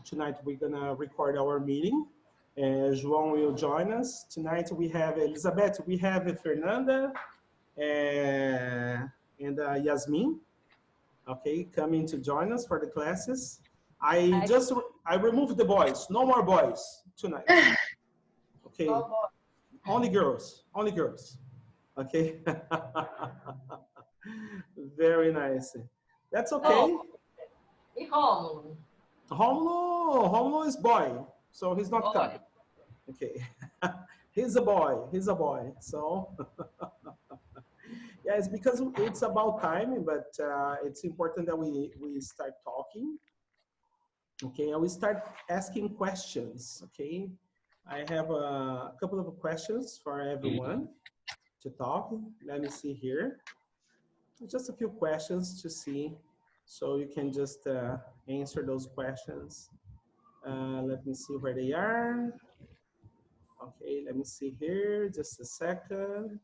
Tonight we're gonna record our meeting. João will join us. Tonight we have Elizabeth, we have Fernanda, and Yasmin, okay, coming to join us for the classes. I removed the boys, no more boys tonight. Okay, only girls, okay. Very nice. That's okay. Romulo is boy, so he's not coming. Okay, he's a boy, so. Yeah, it's because it's about time, but it's important that we start talking. Okay, and we start asking questions, okay? I have a couple of questions for everyone to talk. Let me see here. Just a few questions to see, so you can just answer those questions. Let me see where they are. Okay, let me see here, just a second.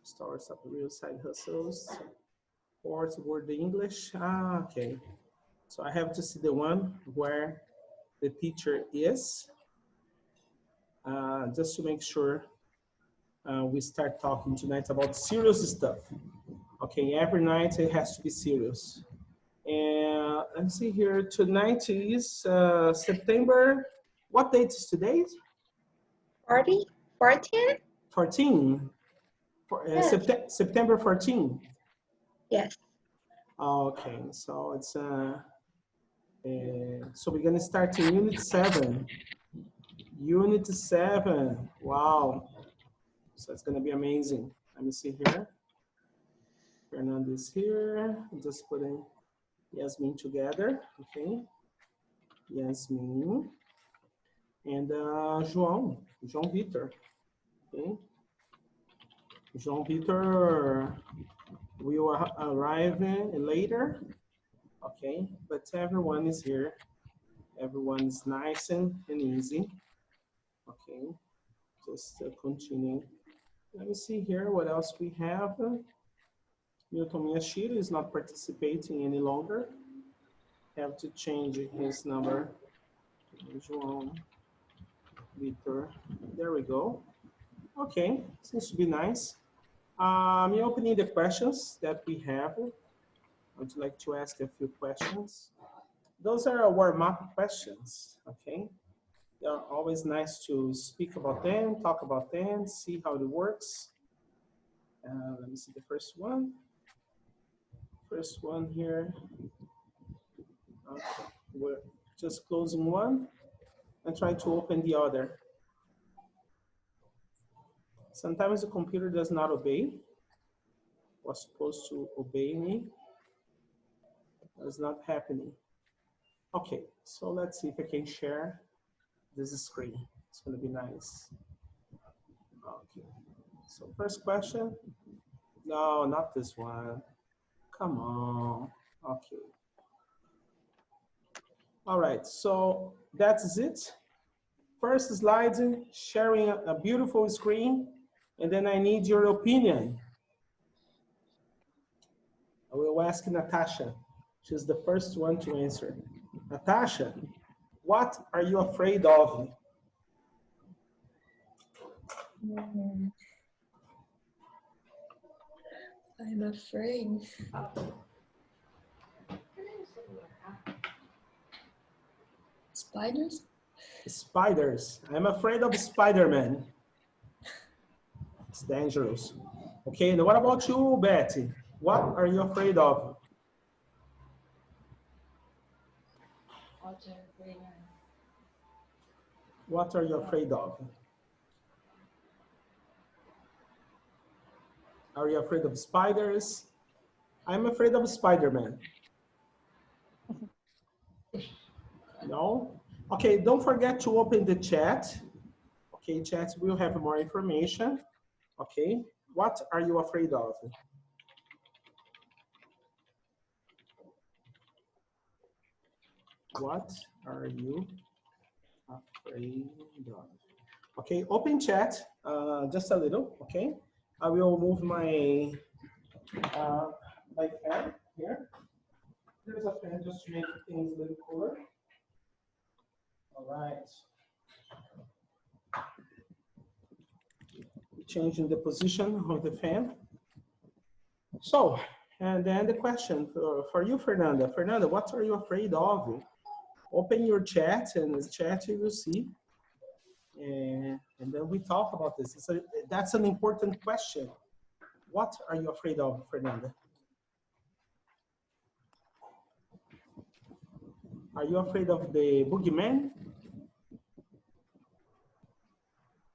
Starts up real side hustles. Fourth word English. Okay. So I have to see the one where the teacher is, just to make sure we start talking tonight about serious stuff. Okay, every night it has to be serious. And let's see here, tonight is September, what date is today? 14? 14? Yes. September 14? Yes. Okay, so it's, so we're gonna start in Unit 7. Unit 7, wow. So it's gonna be amazing. Let me see here. Fernando is here. I'm just putting Yasmin together, okay? Yasmin. And João Vitor, okay? João Vitor will arrive later, okay? But everyone is here. Everyone is nice and easy, okay? Just continue. Let me see here what else we have. Milton Miyashiro is not participating any longer. Have to change his number. João Vitor. There we go. Okay, seems to be nice. I'm opening the questions that we have. I would like to ask a few questions. Those are warm-up questions, okay? They're always nice to speak about them, talk about them, see how it works. Let me see the first one. First one here. Okay. We're just closing one and trying to open the other. Sometimes the computer does not obey. Was supposed to obey me. It's not happening. Okay, so let's see if I can share this screen. It's gonna be nice. Okay, so first question. No, not this one. Come on, okay. All right, so that's it. First slide, sharing a beautiful screen, and then I need your opinion. I will ask Natasha. She's the first one to answer. Natasha, what are you afraid of? I'm afraid. Spiders? Spiders. I'm afraid of Spider-Man. It's dangerous. Okay, now what about you, Betty? What are you afraid of? What are you afraid of? Are you afraid of spiders? I'm afraid of Spider-Man. No? Okay, don't forget to open the chat. Okay, chat will have more information. Okay, what are you afraid of? What are you afraid of? Okay, open chat, just a little, okay? I will move my my fan here. There's a fan just to make things a little cooler. changing the position of the fan. So, and then the question for you, Fernanda. Fernanda, what are you afraid of? Open your chat, and in the chat you will see. And then we talk about this. That's an important question. What are you afraid of, Fernanda? Are you afraid of the boogeyman?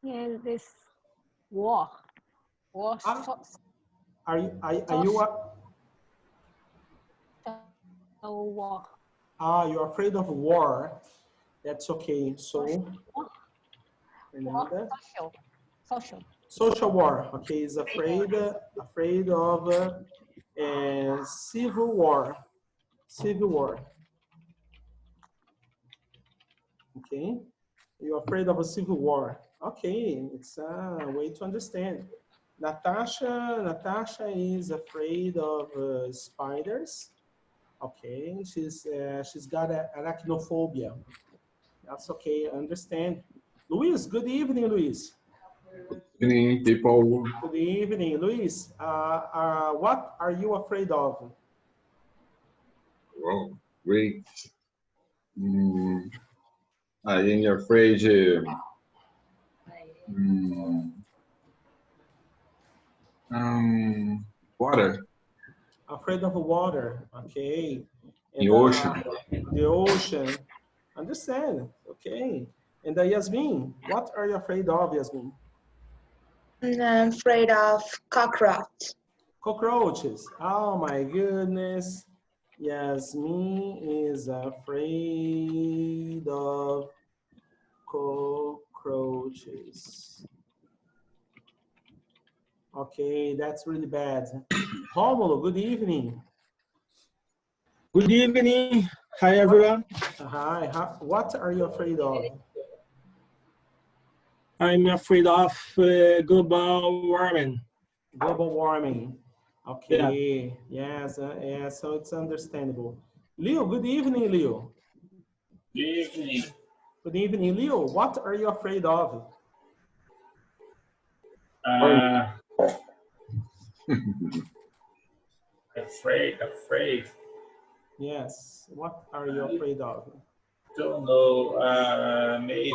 Yeah, this war. War. Are you War. you're afraid of war? That's okay. So, Fernanda. Social war. Okay, is afraid of civil war. Civil war. Okay, you're afraid of a civil war. Okay, it's a way to understand. Natasha is afraid of spiders. Okay, she's got arachnophobia. That's okay, I understand. Luis, good evening, Luis. Good evening, people. Good evening, Luis. What are you afraid of? Well, great. I am afraid water. Afraid of water. Okay. And, The ocean. The ocean. Understand. Okay. And Yasmin, what are you afraid of, Yasmin? I'm afraid of cockroach. Cockroaches. Oh my goodness. Yasmin is afraid of cockroaches. Okay, that's really bad. Romulo, good evening. Good evening. Hi, everyone. Hi. What are you afraid of? I'm afraid of global warming. Global warming. Okay. Yeah. Yes. Yeah. So it's understandable. Leo, good evening, Leo. Good evening. Good evening, Leo. What are you afraid of? Afraid. Yes. What are you afraid of? Don't know. Maybe.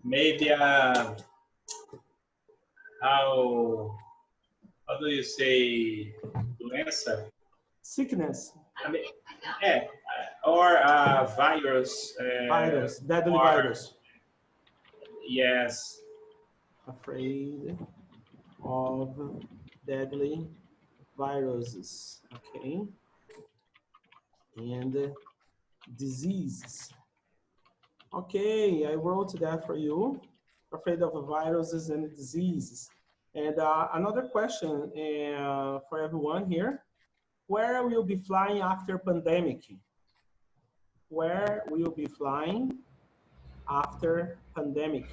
Maybe. How do you say doença? Sickness. I mean, yeah, or virus. Virus. Deadly virus. Yes. Afraid of deadly viruses. Okay. And diseases. Okay, I wrote that for you. Afraid of viruses and diseases. And another question for everyone here. Where will you be flying after pandemic? Where will you be flying after pandemic?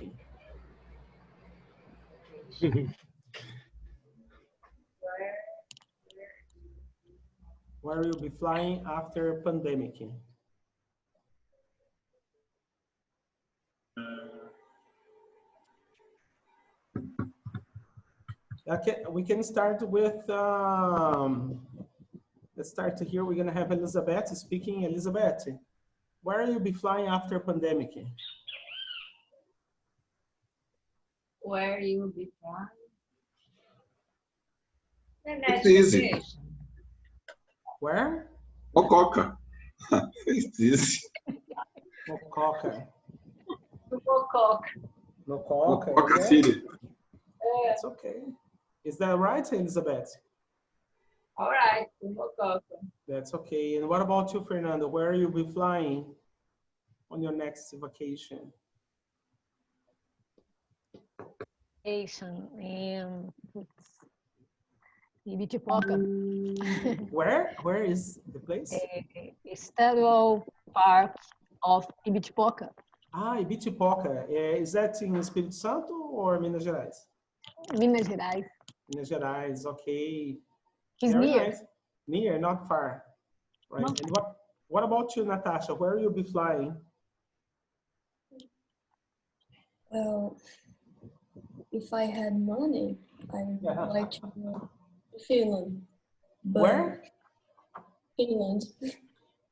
Where will you be flying after pandemic? Okay, we can start with, let's start here. We're gonna have Elizabeth speaking. Elizabeth, where will you be flying after pandemic? Where you will be flying? It's easy. Where? Mococa. It's easy. Mococa. Mococa. Mococa. Mococa Yeah. City. That's okay. Is that right, Elizabeth? All right, Mococa. That's okay. And what about you, Fernando? Where will you be flying on your next vacation? Ibitipoca. Where? Where is the place? Estadual Park of Ibitipoca. Ah, Ibitipoca. Is that in Espírito Santo or Minas Gerais? Minas Gerais. Minas Gerais, okay. It's Very near. nice. Near, not far. Right. No. And what about you, Natasha? Where will you be flying? Well, if I had money, I would Yeah. like to go to Finland. But Where? Finland.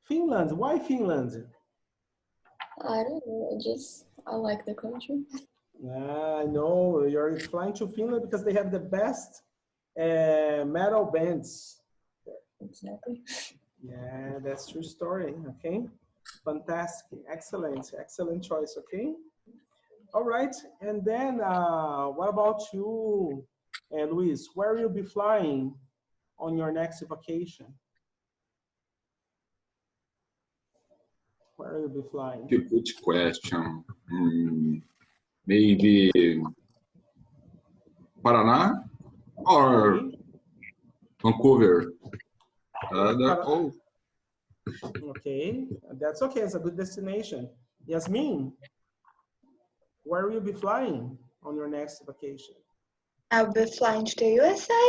Finland. Why Finland? I don't know. I like the country. I know you're flying to Finland because they have the best metal bands. Exactly. Yeah, that's true story. Okay, fantastic, excellent choice. Okay, all right. And then what about you, Luis? Where will you be flying on your next vacation? Where will you be flying? Good question. Maybe Paraná or Okay. Vancouver. Para- Okay, that's okay. It's a good destination. Yasmin, where will you be flying on your next vacation? I'll be flying to the USA.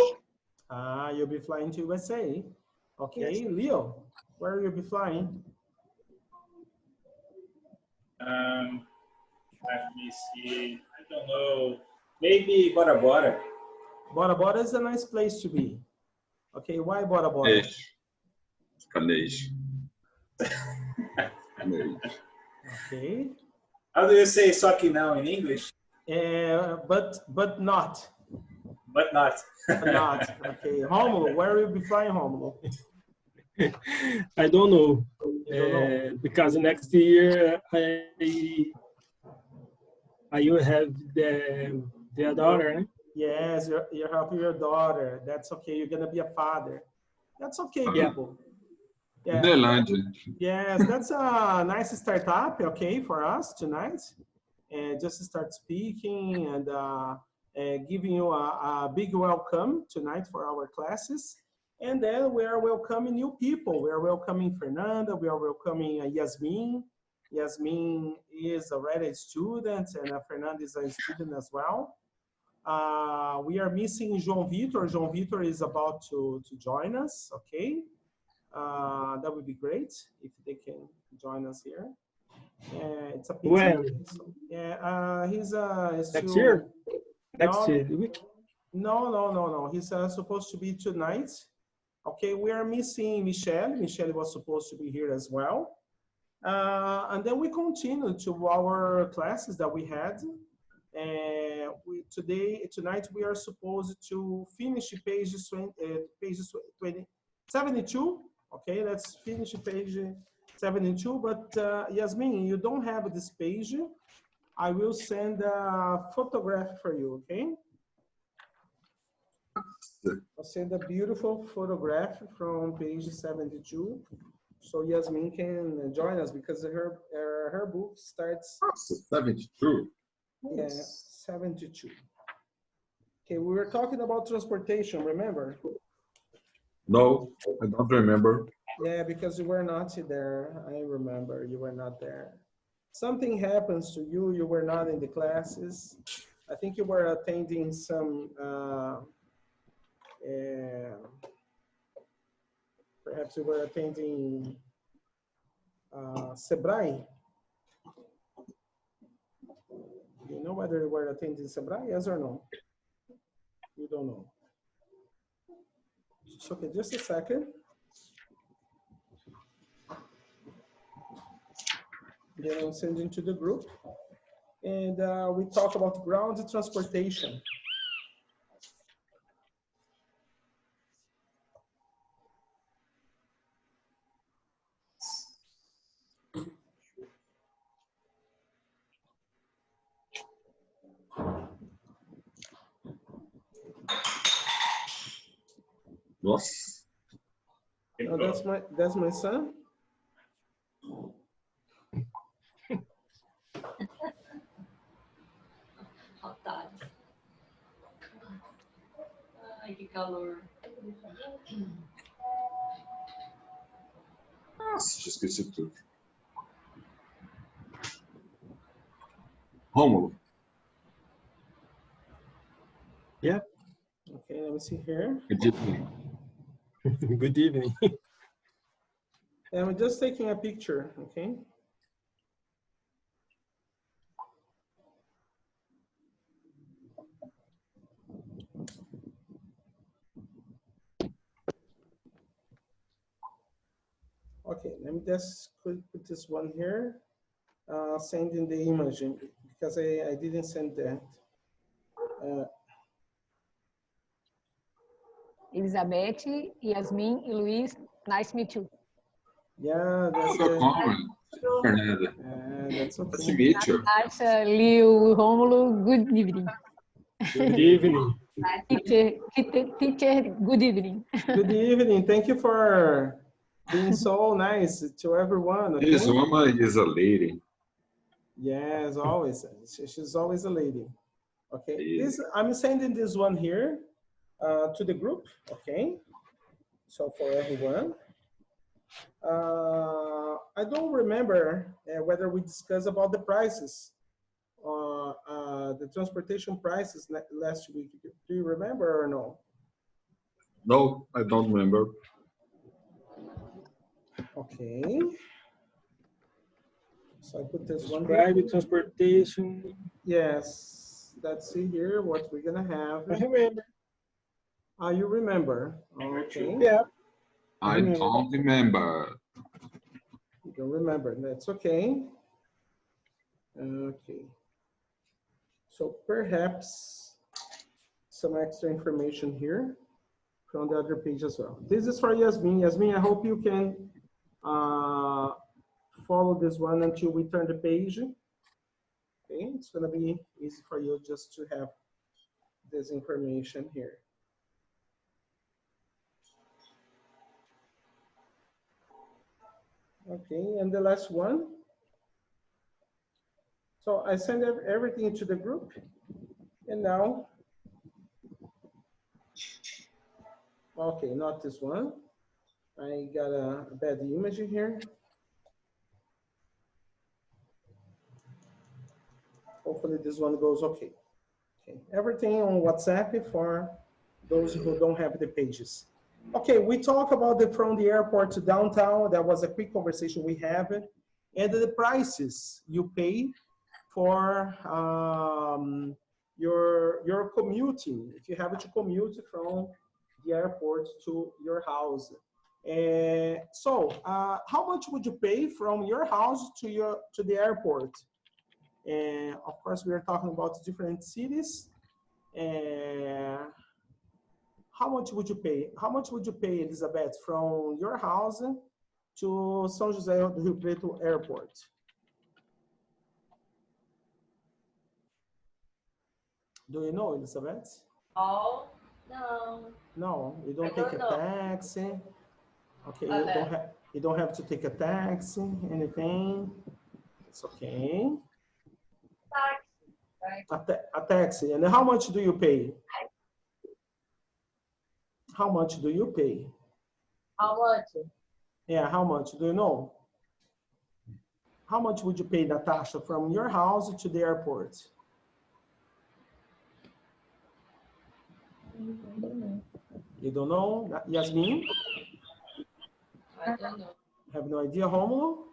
You'll be flying to USA. Okay, Yes. Leo, where will you be flying? Let me see. I don't know. Maybe Bora Bora. Bora Bora is a nice place to be. Okay, why Bora Bora? Canês. Okay, How do you say só que não in English? but not. But not. But not. Okay, Romulo, where will you be flying, Romulo? I don't know. You don't know. Because next year I will have the daughter. Eh? Yes, you're helping your daughter. That's okay. You're gonna be a father. That's okay, Yeah. people. Yeah. Finlândia. Yes, that's a nice startup, okay, for us tonight. And just start speaking and giving you a big welcome tonight for our classes. And then we are welcoming new people. We are welcoming Fernanda. We are welcoming Yasmin. Yasmin is already a student and Fernanda is a student as well. We are missing João Vitor. João Vitor is about to join us, okay? That would be great if they can join us here. It's a pizza. When? Yeah, he's Next still, year? Next no, week? No. He's supposed to be tonight. Okay, we are missing Michelle. Michelle was supposed to be here as well. And then we continue to our classes that we had. Tonight we are supposed to finish page 72. Okay, let's finish page 72. But Yasmin, you don't have this page. I will send a photograph for you, okay? I'll send a beautiful photograph from page 72. So Yasmin can join us because her book starts 72. yeah, 72. Okay, we were talking about transportation, remember? No, I don't remember. Yeah, because you were not there. I remember you were not there. Something happens to you, you were not in the classes. I think you were attending some, perhaps you were attending Sebrae. Do you know whether you were attending Sebrae, yes or no? You don't know. Okay, just a second. Then I'm sending to the group. And we talk about ground transportation. Nossa. Oh, that's my son. Saudades. Ai, que calor. Nossa, já esqueci tudo. Rômulo. Yeah. Okay, let me see here. Good evening. Good evening. And I'm just taking a picture, okay? Okay, let me just put this one here. Sending the image because I didn't send that. Elizabeth, Yasmin e Luiz, nice to meet you. Yeah, that's No it. comment, Fernanda. That's Nice to okay. meet you. Natasha, Leo, Romulo, good evening. Good evening. Teacher, good evening. Good evening. Thank you for being so nice to everyone. Okay? This woman is a lady. Yes, always. She's always a lady. Okay. Yeah. This I'm sending this one here to the group. Okay. So for everyone. I don't remember whether we discussed about the prices, the transportation prices last week. Do you remember or no? No, I don't remember. Okay. So I put this one here. Private transportation. Yes. Let's see here what we're gonna have. I remember. You remember? Okay. Yeah. I remember. don't remember. You don't remember. That's okay. Okay. So perhaps some extra information here from the other page as well. This is for Yasmin. Yasmin, I hope you can follow this one until we turn the page. Okay, it's gonna be easy for you just to have this information here. Okay, and the last one. So I send everything to the group, and now, okay, not this one. I got a bad image here. Hopefully this one goes okay. Okay, everything on WhatsApp for those who don't have the pages. Okay, we talk about from the airport to downtown. That was a quick conversation we have. And the prices you pay for your commuting, if you have to commute from the airport to your house. So how much would you pay from your house to the airport? And of course, we are talking about different cities. How much would you pay? How much would you pay, Elizabeth, from your house to São José do Rio Preto Airport? Do you know, Elizabeth? Oh, no. No, you don't I take don't a know. taxi. Okay, Okay. you don't have to take a taxi, anything. It's okay. Taxi, right? A taxi. And how much do you pay? How much do you pay? How much? Yeah, how much? Do you know? How much would you pay, Natasha, from your house to the airport? You don't know? Yasmin? I don't know. Have no idea, Romulo?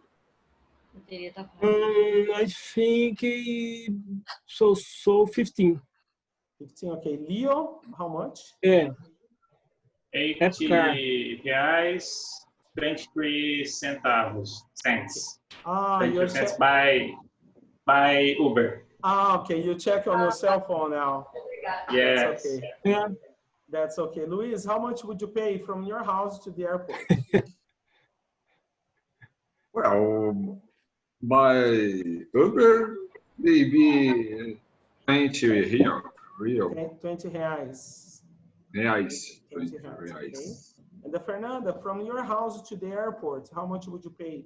Eu teria tá falando. I think so 15. 15, okay. Leo, how much? Yeah. R$80, 23 centavos. Cents. You're 23 cents by Uber. okay. You check on your cell phone now. Yes. That's okay. Yeah. That's okay. Luis, how much would you pay from your house to the airport? Well, by Uber, maybe 20 real. 20 reais. Reais. 20 20 reais, reais. okay. And the Fernanda, from your house to the airport, how much would you pay?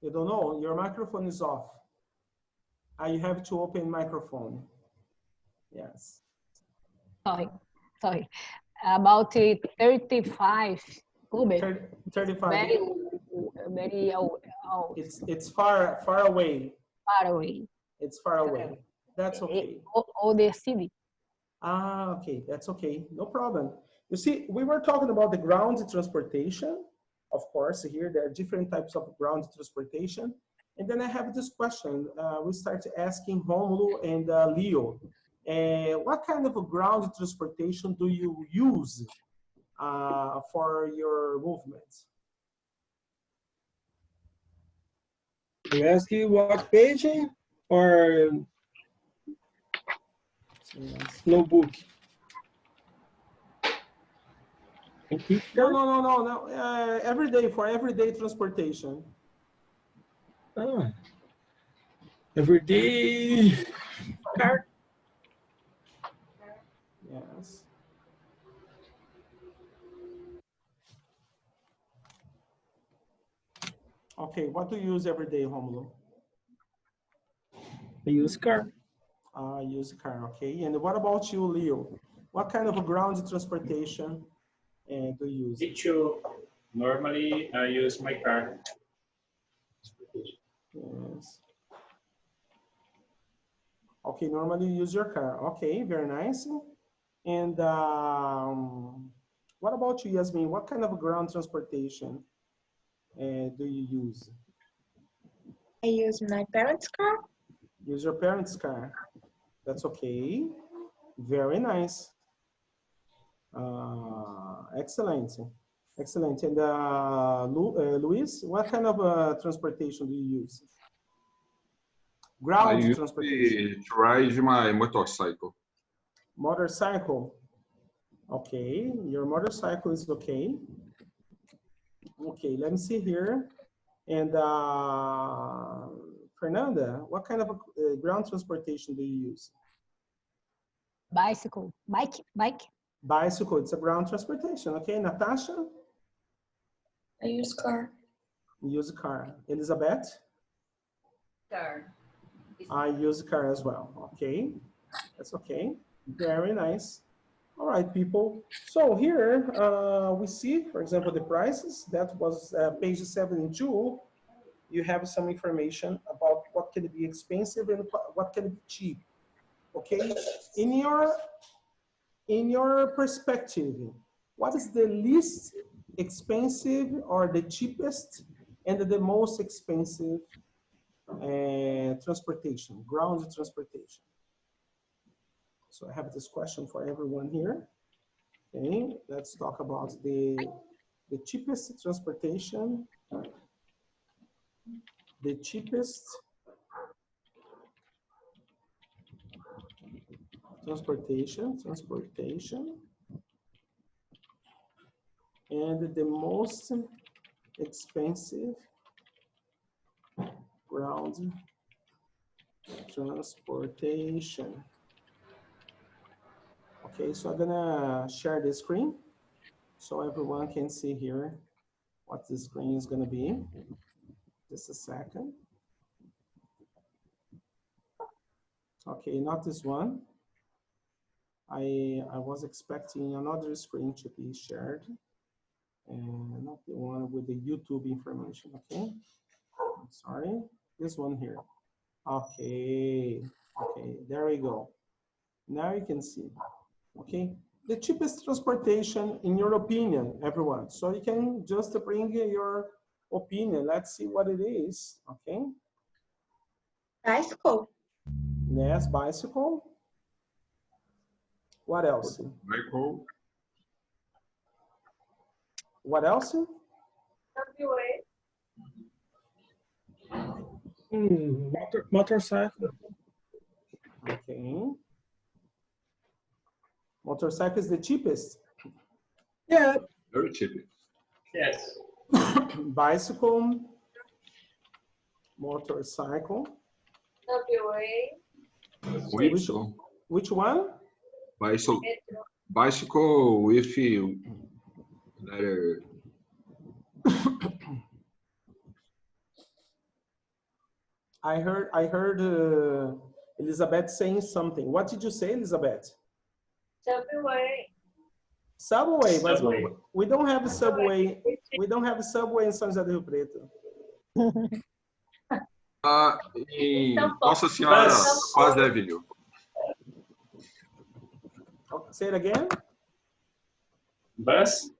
You don't know? Your microphone is off. You have to open microphone. Yes. Sorry. About 35 Uber. 35. Very It's far away. far away. It's far away. That's okay. Or the city. Okay, that's okay. No problem. You see, we were talking about the ground transportation. Of course, here there are different types of ground transportation. And then I have this question. We start asking Romulo and Leo. What kind of a ground transportation do you use for your movements? You ask you what page or notebook? No. For everyday transportation. Ah, everyday car. Yes. Okay, what do you use every day, Romulo? I use car. Use car, okay. And what about you, Leo? What kind of a ground transportation do you use? Me too. Normally, I use my car. Yes. Okay, normally you use your car. Okay, very nice. And what about you, Yasmin? What kind of ground transportation do you use? I use my parents' car. Use your parents' car. That's okay. Very nice. Excellent. Excellent. And Luis, what kind of transportation do you use? I Ground used transportation. to ride my motorcycle. Motorcycle. Okay, your motorcycle is okay. Okay, let me see here. And Fernanda, what kind of ground transportation do you use? Bicycle. Bike. Bicycle, it's a ground transportation. Okay, Natasha? I use car. You use a car. Elizabeth? Car. I use a car as well. Okay, that's okay. Very nice. All right, people. So here we see, for example, the prices. That was page 72. You have some information about what can be expensive and what can be cheap. Okay, in your perspective, what is the least expensive or the cheapest and the most expensive transportation, ground transportation? So I have this question for everyone here. Okay, let's talk about the cheapest transportation, the cheapest transportation, and the most expensive ground transportation. Okay, so I'm gonna share the screen so everyone can see here what the screen is gonna be. Just a second. Okay, not this one. I was expecting another screen to be shared and not the one with the YouTube information, okay? I'm sorry, this one here. Okay, there we go. Now you can see, okay? The cheapest transportation in your opinion, everyone. So you can just bring your opinion. Let's see what it is, okay? Bicycle. Yes, bicycle. What else? Michael, What else? Motorcycle. Okay. Motorcycle is the cheapest. Yeah. very cheap. Yes. Bicycle, motorcycle. Which one? Bicycle with letter. I heard Elizabeth saying something. What did you say, Elizabeth? Subway, but Subway. we don't have a subway. We don't have a subway in São José do Rio Preto. Em Nossa Senhora Paz da Avenida. Say it again. Bus.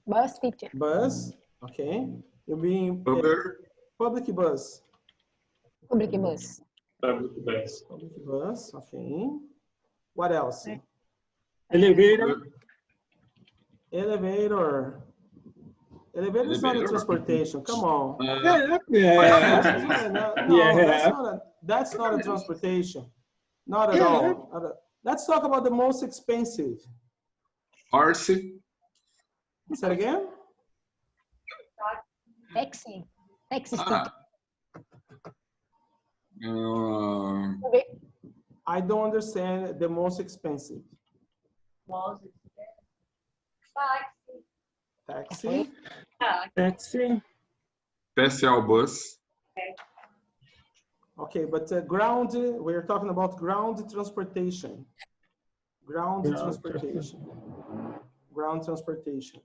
Bus teacher. Bus. Okay. You mean Uber. public bus. Public bus. Public bus. Public bus, okay. What else? Elevator. Elevator. Elevator is not a Elevator. transportation. Come on. Yeah. No, that's not a transportation. Not at all. Let's talk about the most expensive. Horse. Say it again. Taxi. Taxi Ah. stick. I don't understand the most expensive. Taxi. Taxi. Special bus. Okay, but ground, we're talking about ground transportation. Ground transportation. Ground transportation.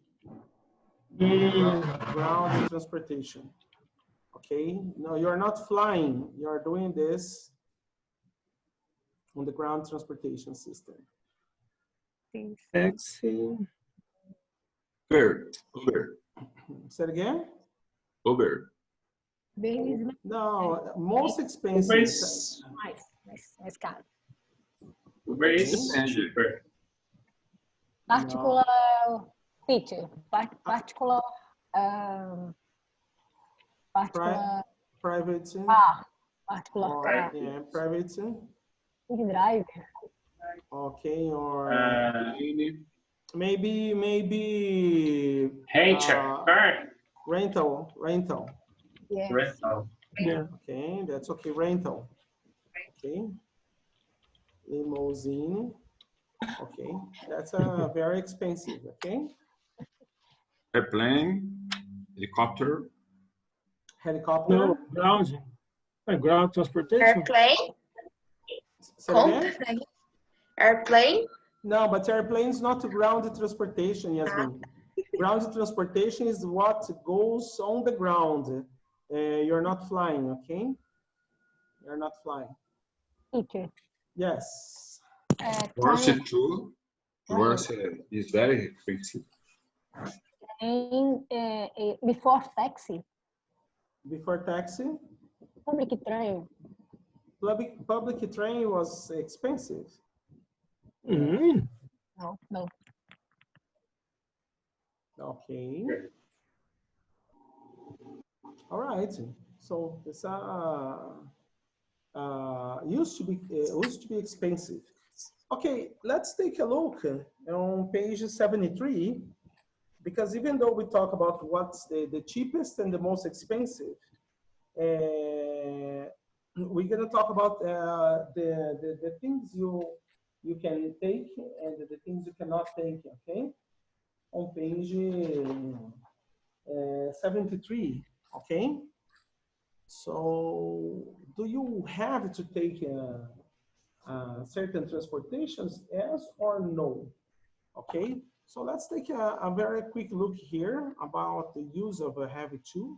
Ground transportation. Okay, no, you're not flying. You're doing this on the ground transportation system. Taxi. Uber. Uber. Say it again? Uber. No, most expensive. Uber is Mais caro. cheaper. Particular feature. Particular. Particular. Private. Particular Or, car. yeah, private. Big drive. Okay, or maybe rental. Yes. Rental. Yeah. Okay, that's okay, rental. Okay, limousine. Okay, that's very expensive. Okay, Airplane. Helicopter. helicopter. No, ground. Ground transportation. Airplane? Say it again? Conta? Airplane? No, but airplane is not ground transportation, Yasmin. Ground transportation is what goes on the ground. You're not flying, okay? You're not flying. Feature. Yes. Horse Train. too. Horse is very expensive. Before taxi. Before taxi, Public train. public train was expensive. Mm. No. Okay. All right. So it's used to be expensive. Okay, let's take a look on page 73, because even though we talk about what's the cheapest and the most expensive, we're gonna talk about the things you can take and the things you cannot take. Okay, on page 73. Okay. So, do you have to take certain transportations, yes or no? Okay, so let's take a very quick look here about the use of a have to.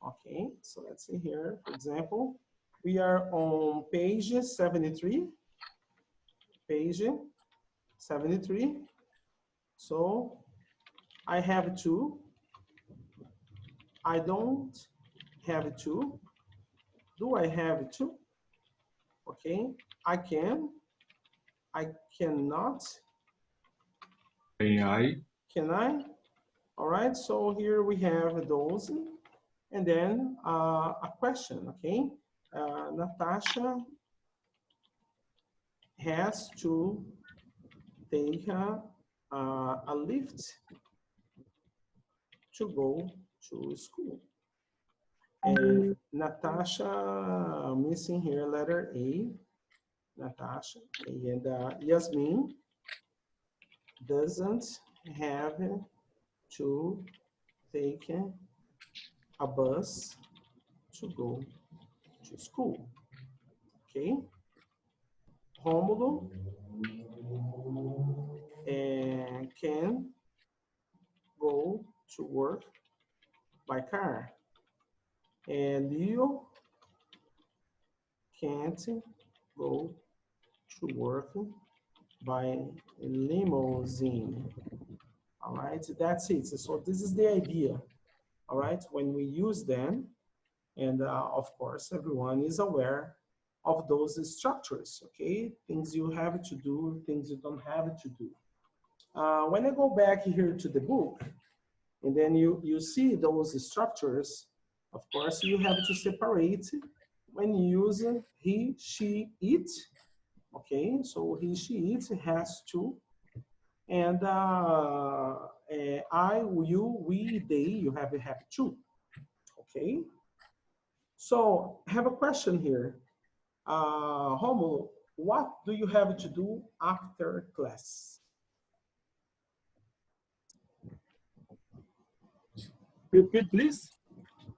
Okay, so let's see here, for example, we are on page 73. Page 73. So, I have to. I don't have to. Do I have to? Okay, I can. I cannot. Can I? All right, so here we have those. And then a question, okay? Natasha has to take a lift to go to school. And Natasha, missing here letter A, Natasha, and Yasmin doesn't have to take a bus to go to school. Okay. Romulo can go to work by car. And Leo can't go to work by limousine. All right, that's it. So this is the idea. All right, when we use them, and of course, everyone is aware of those structures, okay? Things you have to do, things you don't have to do. When I go back here to the book, and then you see those structures, of course, you have to separate when using he, she, it, okay? So he, she, it has to, and I, you, we, they, you have to, okay? So I have a question here. Romulo, what do you have to do after class? Repeat, please.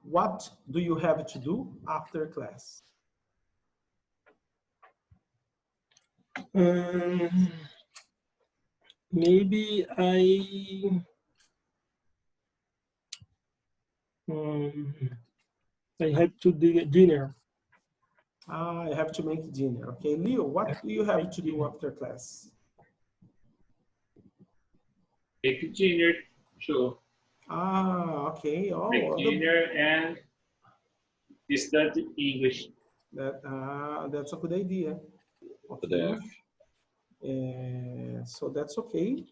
What do you have to do after class? Maybe I have to do dinner. I have to make dinner. Okay, Leo, what do you have to do after class? Make dinner too. Okay. Oh, Make dinner and study English. that's a good idea. Okay. So that's okay.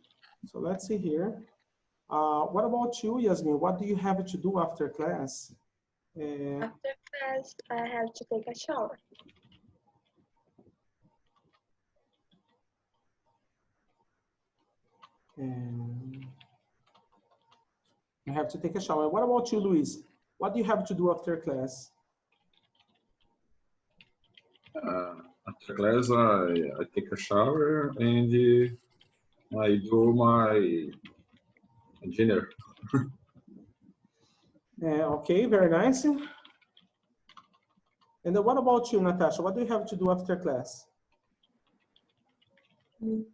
So let's see here. What about you, Yasmin? What do you have to do after class? After class, I have to take a shower. You have to take a shower. What about you, Luis? What do you have to do after class? After class, I take a shower and I do my dinner. Okay, very nice. And then what about you, Natasha? What do you have to do after class? I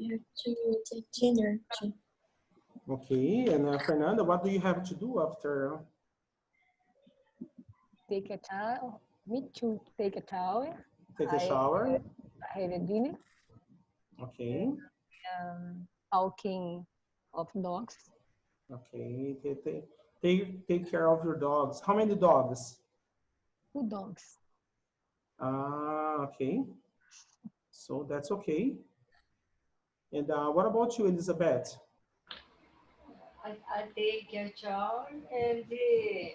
have to take dinner too. Okay, and Fernanda, what do you have to do after? Take a shower. Me too. Take a shower. Take a shower. I have a dinner. Okay. Talking of dogs. Okay. Take care of your dogs. How many dogs? 2 dogs. Okay. So that's okay. And what about you, Elizabeth? I take a shower and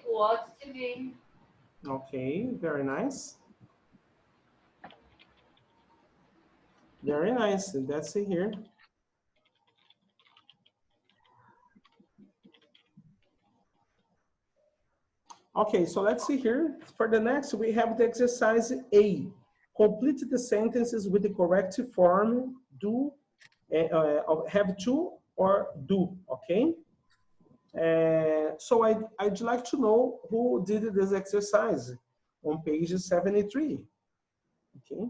watch TV. Okay, very nice. Very nice. And that's it here. Okay, so let's see here. For the next, we have the exercise A. Complete the sentences with the correct form, do, have to, or do, okay? So I'd like to know who did this exercise on page 73, okay?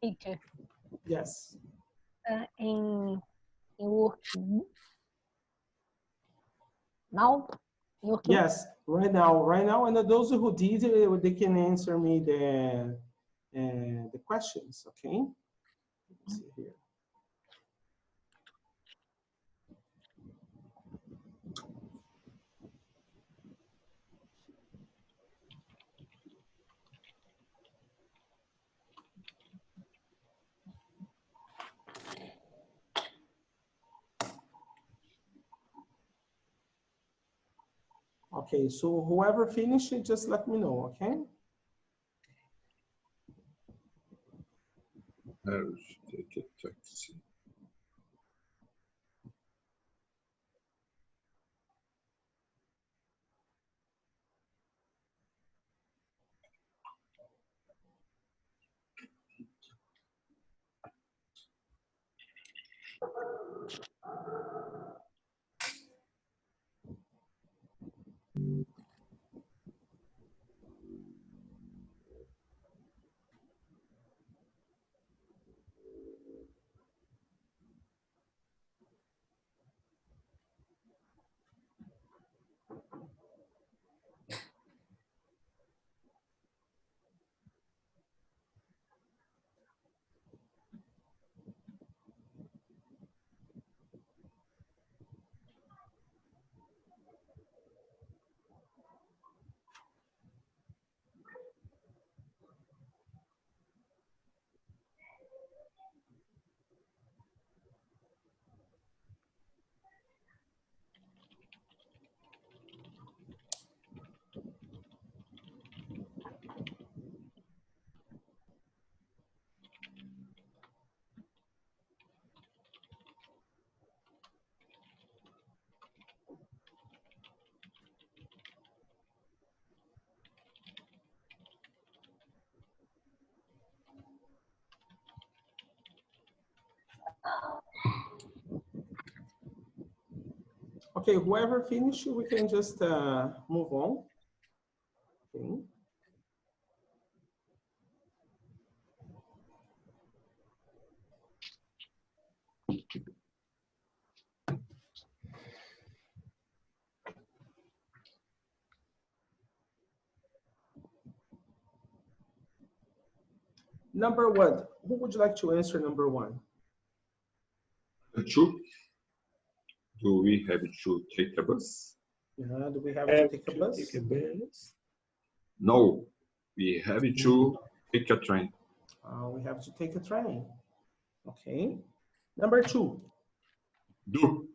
Teacher. Yes. In working. Now? Working. Yes, right now, and those who did, they can answer me the questions, okay? Let's see here. Okay, so whoever finished it, just let me know, okay? Take a taxi. Okay, whoever finished, we can just move on. Okay. Number one, who would like to answer number one? Two. Do we have to take a bus? Yeah, do we have to take a bus? Take a bus. No, we have to take a train. We have to take a train. Okay. Number two. Do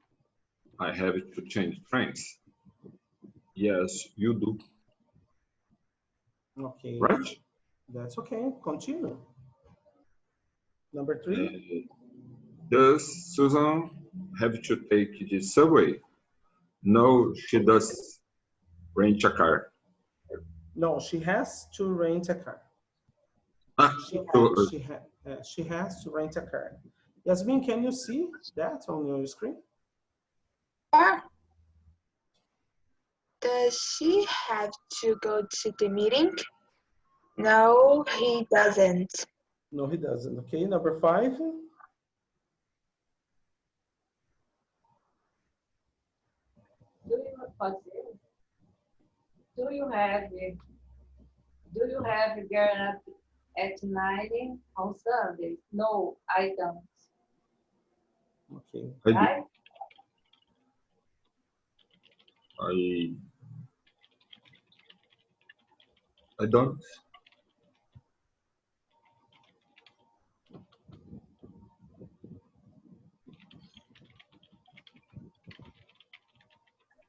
I have to change trains? Yes, you do. Okay. Right? That's okay. Continue. Number three. Does Susan have to take the subway? No, she does. Rent a car. No, she has to rent a car. Ah, She has to rent a car. Yasmin, can you see that on your screen? Does she have to go to the meeting? No, he doesn't. No, he doesn't. Okay, number five. Do you have girl up at night on Sundays? No, I don't. Okay. I do. Right? I don't.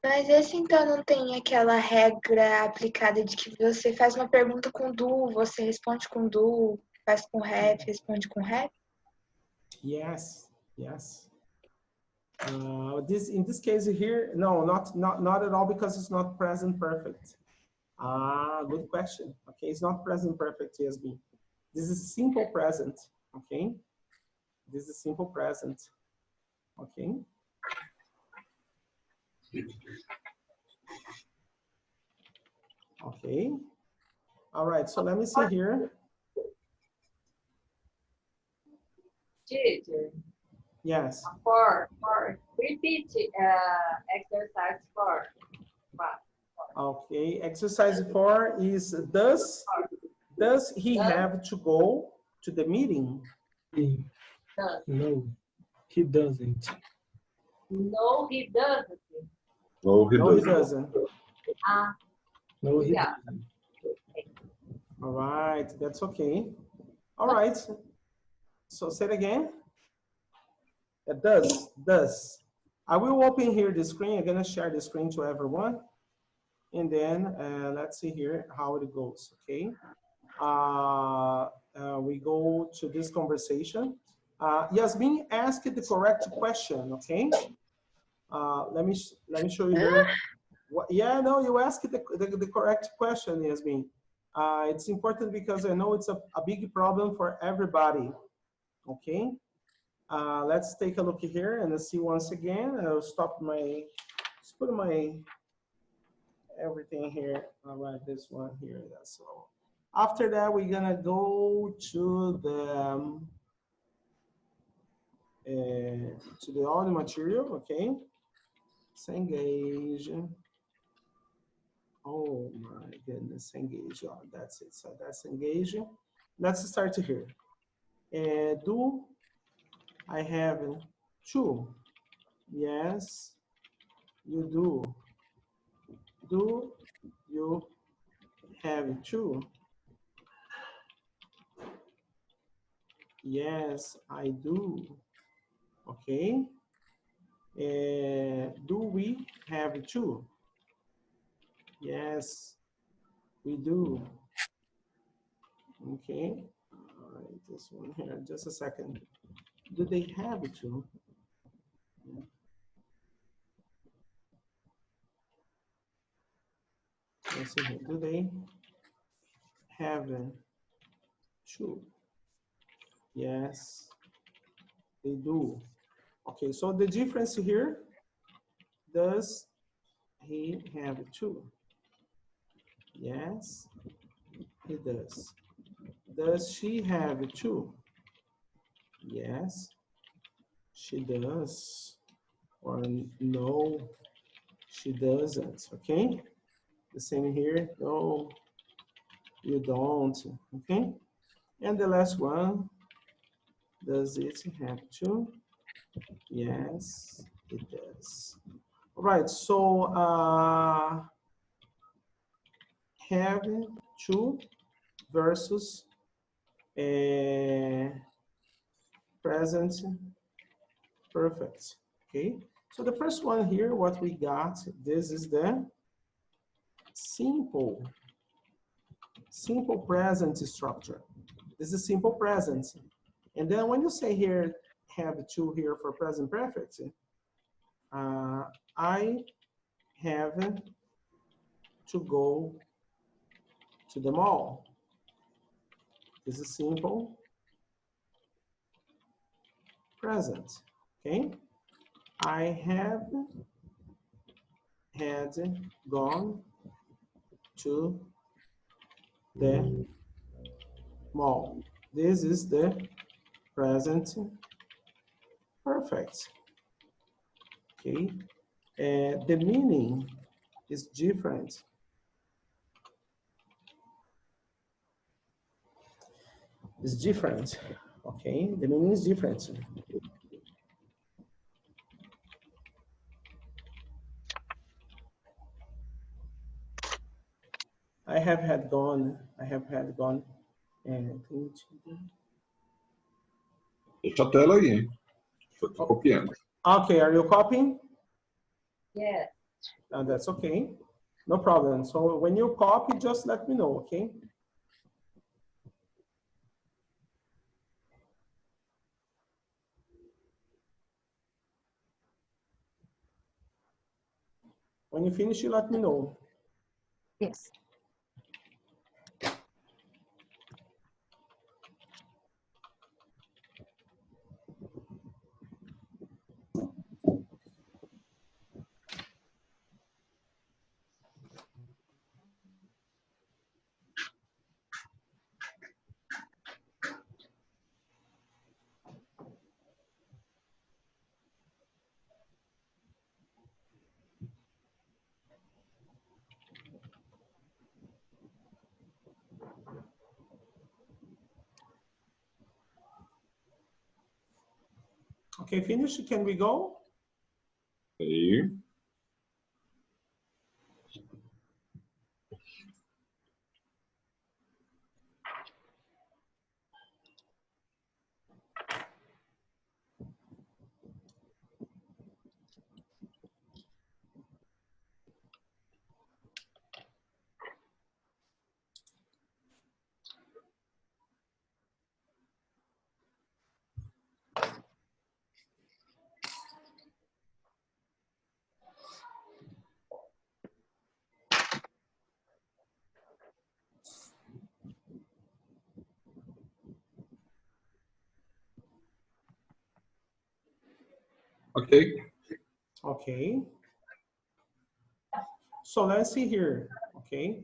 Mas esse então não tem aquela regra aplicada de que você faz uma pergunta com do, você responde com do, faz com have, responde com have? Yes, yes. In this case here, no, not at all, because it's not present perfect. Good question. Okay, it's not present perfect, Yasmin. This is simple present. Okay, this is simple present. Okay. Okay. All right. So let me see here. Teacher, Yes. for repeat exercise 4. Okay. Exercise 4 is does he have to go to the meeting? No, he doesn't. No, he doesn't. No, he No, he doesn't. doesn't. No, he Yeah. doesn't. All right. That's okay. All right. So say it again. It does. I will open here the screen. I'm gonna share the screen to everyone. And then let's see here how it goes, okay? We go to this conversation. Yasmin asked the correct question, okay? Let me show you here. Yeah, no, you asked the correct question, Yasmin. It's important because I know it's a big problem for everybody, okay? Let's take a look here and see once again. I'll stop let's put my everything here. All right, this one here. That's all. After that, we're gonna go to the audio material. Okay, let's engage. Oh my goodness, engage. Oh, that's it. So that's engage. Let's start here. Do I have to? Yes, you do. Do you have to? Yes, I do. Okay. Do we have to? Yes, we do. Okay. All right, this one here, just a second. Do they have to? Yeah. Let's see here. Do they have to? Yes, they do. Okay, so the difference here, Does he have two? Yes, he does. Does she have two? Yes, she does. Or no, she doesn't. Okay? The same here. No, you don't. Okay? And the last one. Does it have two? Yes, it does. All right, so have two versus present perfect. Okay, so the first one here, what we got, this is the simple present structure. This is simple present. And then when you say here, have two here for present perfect, I have to go to the mall. This is simple present, okay? I have had gone to the mall. This is the present perfect, okay? The meaning is different. It's different, okay? The meaning is different. I have had gone, and Deixa a tela aí, hein? Tô copiando. okay, are you copying? Yes. That's okay, no problem. So when you copy, just let me know, okay? When you finish, you let me know. Yes. Okay, finish, can we go? Aí. Okay. Okay. So let's see here, okay?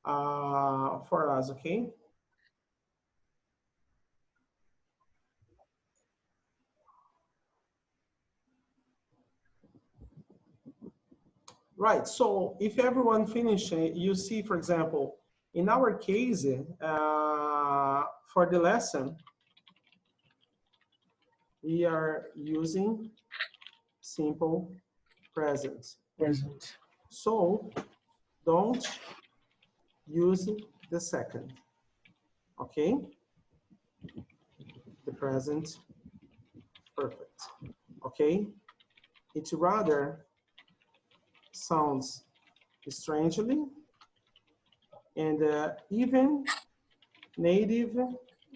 For us, okay? Right, so if everyone finish, you see, for example, in our case, for the lesson, we are using simple present. Present. So don't use the second, okay? The present perfect, okay? It rather sounds strangely, and even native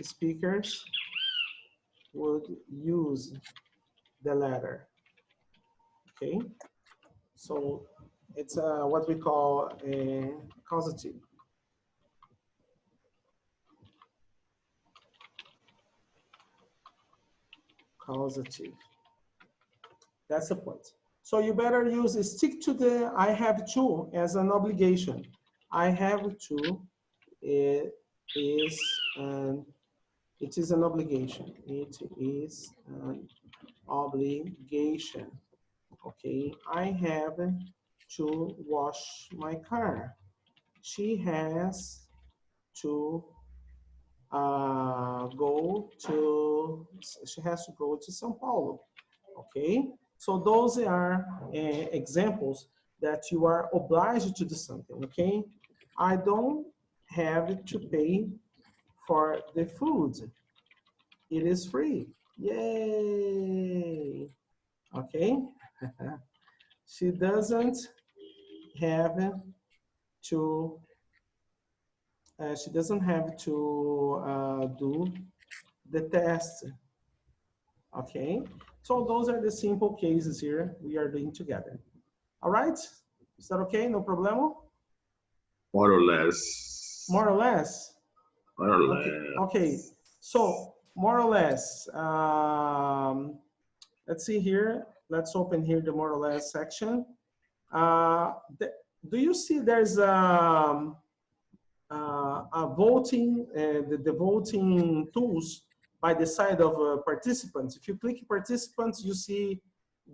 speakers would use the letter, okay? So it's what we call a causative. Causative. That's the point. So you better stick to the I have to as an obligation. I have to, it is an obligation. It is an obligation. Okay, I have to wash my car. She has to go to São Paulo. Okay, so those are examples that you are obliged to do something. Okay, I don't have to pay for the food. It is free. Yay! Okay. She doesn't have to. She doesn't have to do the test. Okay. So those are the simple cases here we are doing together. All right. Is that okay? No problem. More or less. More or less. More or less. Okay. So more or less. Let's see here. Let's open here the more or less section. Do you see there's a voting, the voting tools by the side of participants? If you click participants, you see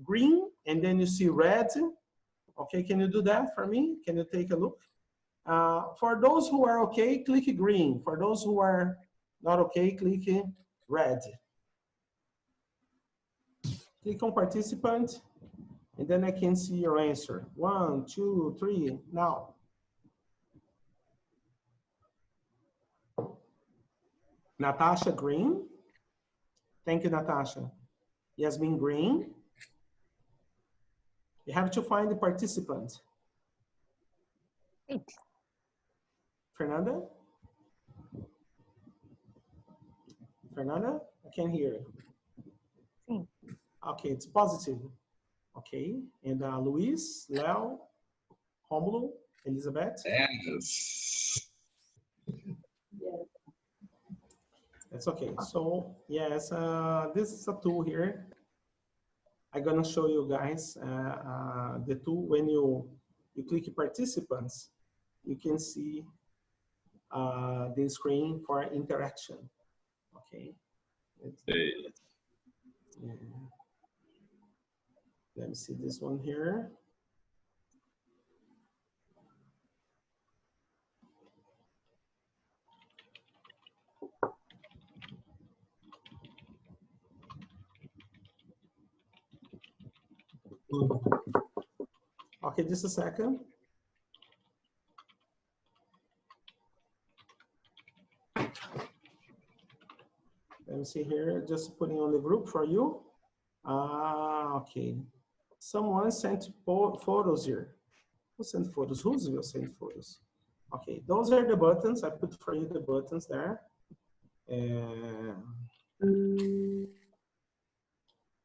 green and then you see red. Okay, can you do that for me? Can you take a look? For those who are okay, click green. For those who are not okay, click red. Click on participant, and then I can see your answer. 1, 2, 3, now. Natasha, green. Thank you, Natasha. Yasmin, green. You have to find the participant. 8. Fernanda? Fernanda, I can't hear you. Sim. Okay, it's positive. Okay, and Luis, Leo, Romulo, Elizabeth? Yes. That's okay. So, yes, this is a tool here. I'm gonna show you guys the tool. When you click participants, you can see the screen for interaction. Okay. Yeah. Let me see this one here. Okay, just a second. Let me see here, just putting on the group for you. Okay. Someone sent photos here. Who sent photos? Roosevelt sent photos. Okay, those are the buttons. I put for you the buttons there. And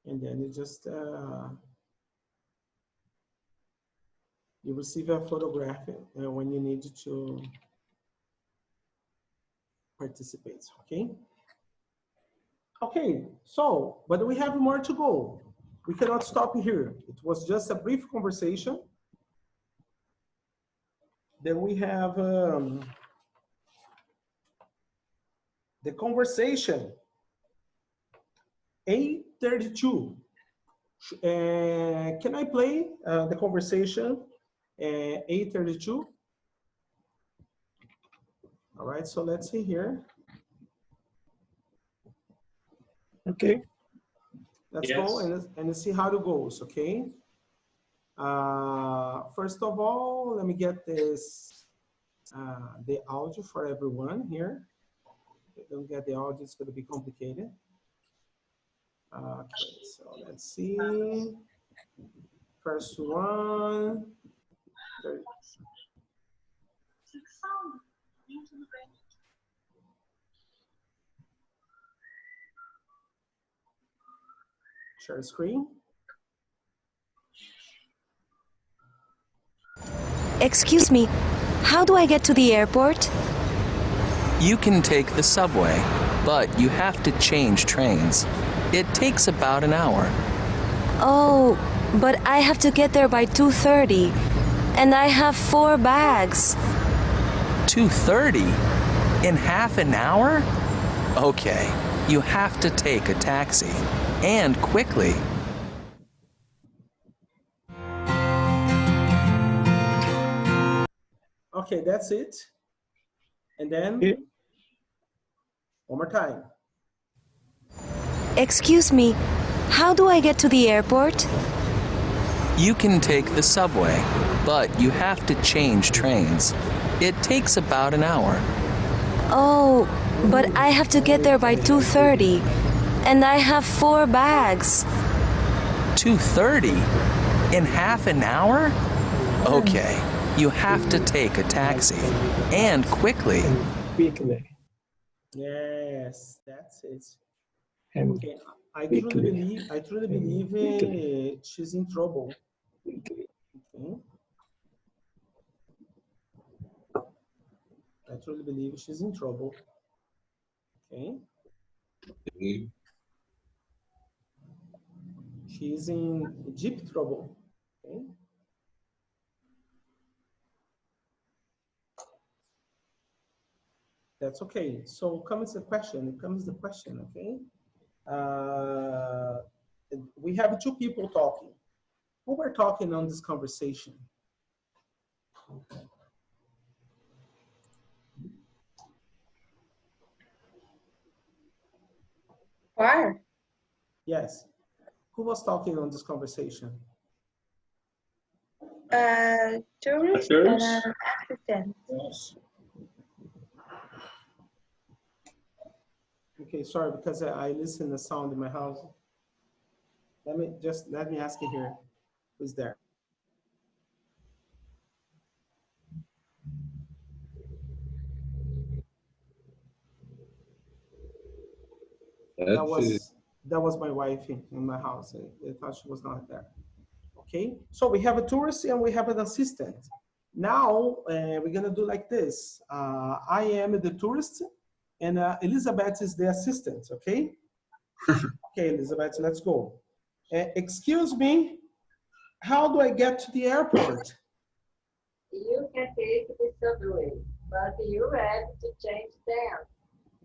then you just, you receive a photograph when you need to participate, okay? Okay, so, but we have more to go. We cannot stop here. It was just a brief conversation. Then we have the conversation, 8:32. Can I play the conversation 8:32? All right, so let's see here. Okay. Let's go and see how it goes, okay? First of all, let me get this, the audio for everyone here. If I don't get the audio, it's gonna be complicated. Okay, so let's see. First one. Share screen. Excuse me, how do I get to the airport? You can take the subway, but you have to change trains. It takes about an hour. Oh, but I have to get there by 2:30, and I have 4 bags. 2:30? In half an hour? Okay, you have to take a taxi. And quickly. Okay, that's it. And then, Okay. one more time. Excuse me, how do I get to the airport? You can take the subway, but you have to change trains. It takes about an hour. Oh, but I have to get there by 2:30, and I have 4 bags. 2:30? In half an hour? Okay, you have to take a taxi. And quickly. Quickly. Yes, that's it. And Okay, quickly. I truly believe she's in trouble. quickly. Okay. I truly believe she's in trouble. Okay. She's in deep trouble. Okay. That's okay. So comes the question. Okay. We have 2 people talking. Who were talking on this conversation? Where? Yes. Who was talking on this conversation? Tourist and Tourist? an assistant. Yes. Okay, sorry, because I listen to the sound in my house. Let me ask you here. Who's there? That was my wife in my house. I thought she was not there. Okay, so we have a tourist and we have an assistant. Now we're gonna do like this. I am the tourist and Elizabeth is the assistant, okay? Okay, Elizabeth, let's go. Excuse me, how do I get to the airport? You can take the subway, but you have to change them.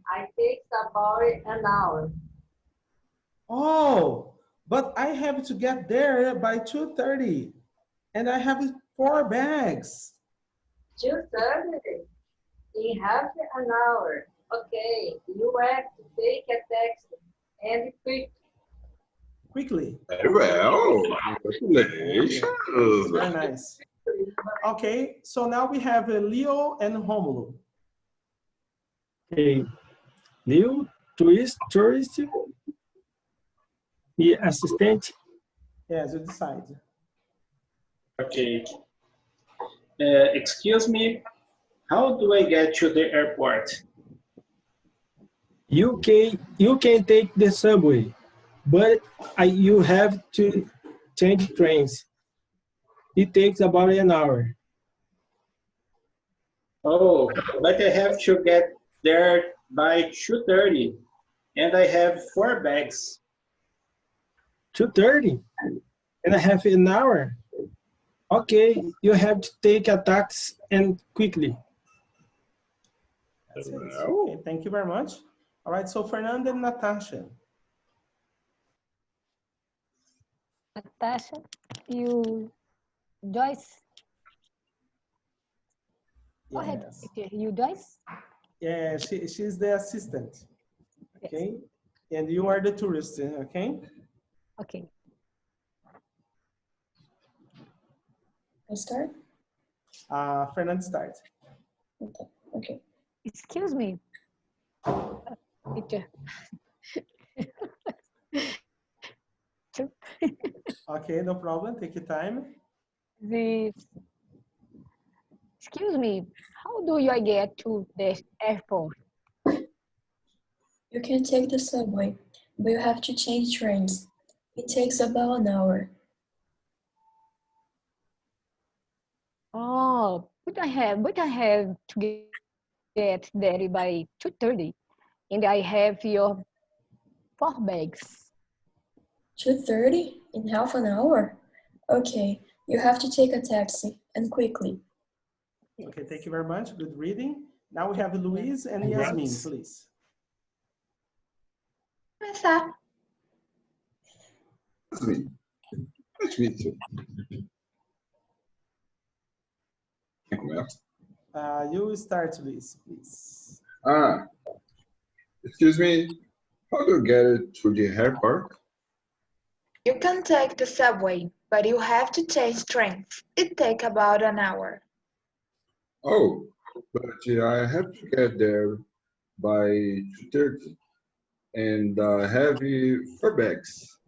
I take about an hour. Oh, but I have to get there by 2:30 and I have 4 bags. 2:30 in half an hour. Okay, you have to take a taxi and quick. Quickly. Very well. Congratulations. Very nice. Okay, so now we have Leo and Romulo. Okay. New tourist, the assistant. Yes, you decide. Okay. Excuse me, how do I get to the airport? You can take the subway, but you have to change trains. It takes about an hour. Oh, but I have to get there by 2:30, and I have 4 bags. 2:30, and I have an hour. Okay, you have to take a taxi and quickly. That's it. Okay, thank you very much. All right, so Fernanda and Natasha. Natasha, you, Joyce. Go ahead, Yes. teacher. You, Joyce? Yeah, she's the assistant. Okay, and you are the tourist, okay? Okay. I start? Fernanda, start. Okay. Excuse me, teacher. Okay, no problem, take your time. Excuse me, how do I get to the airport? You can take the subway, but you have to change trains. It takes about an hour. Oh, but I have to get there by 2:30, and I have your 4 bags. 2:30 in half an hour? Okay, you have to take a taxi, and quickly. Okay, thank you very much. Good reading. Now we have Luis and Yasmin, please. Começar. Yasmin, nice to meet you. Quem começa? You start, Luis, please. Excuse me, how do you get it to the airport? You can take the subway, but you have to change trains. It takes about an hour. Oh, but I have to get there by 2:30, and I have 4 bags.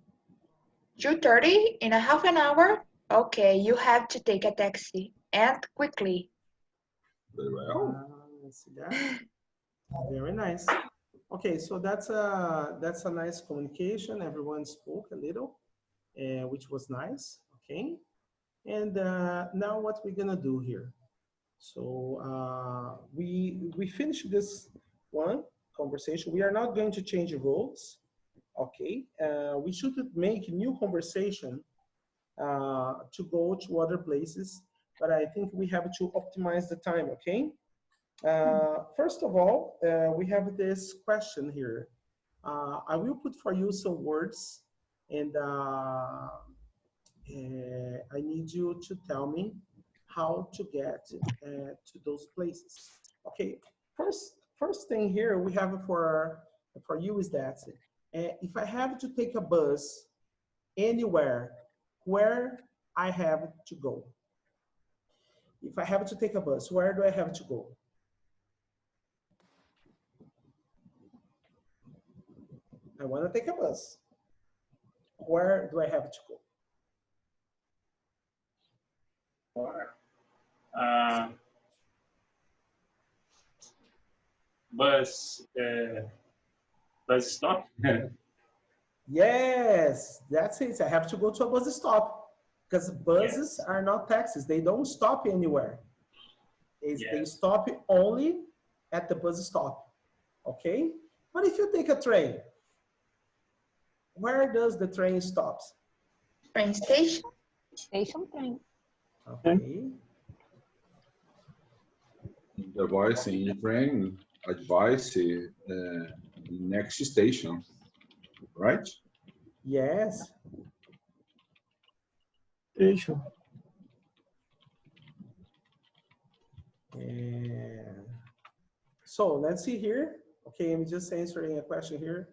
2:30 in a half an hour? Okay, you have to take a taxi, and quickly. Very well. Let's see that. Very nice. Okay, so that's a nice communication. Everyone spoke a little, which was nice. Okay, and now what we're gonna do here? So we finished this one conversation. We are not going to change the roles. Okay, we should make new conversation to go to other places, but I think we have to optimize the time. Okay. First of all, we have this question here. I will put for you some words, and I need you to tell me how to get to those places. Okay, first thing here we have for you is that if I have to take a bus anywhere, where I have to go? If I have to take a bus, where do I have to go? I want to take a bus. Where do I have to go? Bus stop. Yes, that's it. I have to go to a bus stop because buses are not taxis. They don't stop anywhere. They stop only at the bus stop. Okay? But if you take a train, where does the train stop? Train station? Station train. Okay. The voice in the train advice next station, right? Yes. Station. So let's see here. Okay, I'm just answering a question here.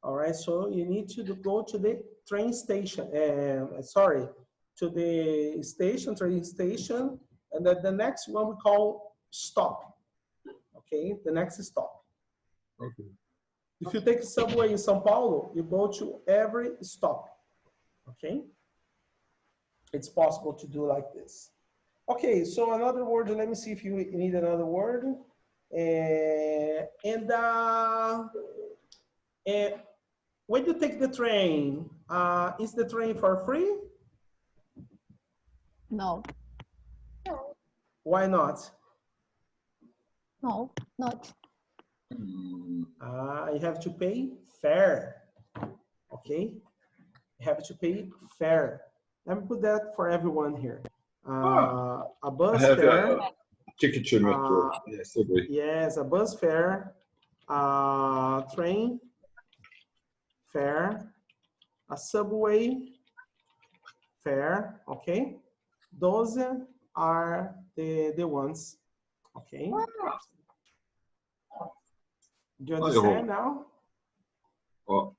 All right, so you need to go to the train station. Sorry, to the station, train station, and then the next one we call stop. Okay, the next stop. Okay. If you take a subway in São Paulo, you go to every stop. Okay, it's possible to do like this. Okay, so another word. Let me see if you need another word. When you take the train, is the train for free? No. No. Why not? No, not. You have to pay fare. Okay, you have to pay fare. Let me put that for everyone here. A bus fare. Ticket to metro. Yes, okay. Yes, a bus fare, train fare, a subway fare. Okay, those are the ones. Okay. Do you understand now? Oh.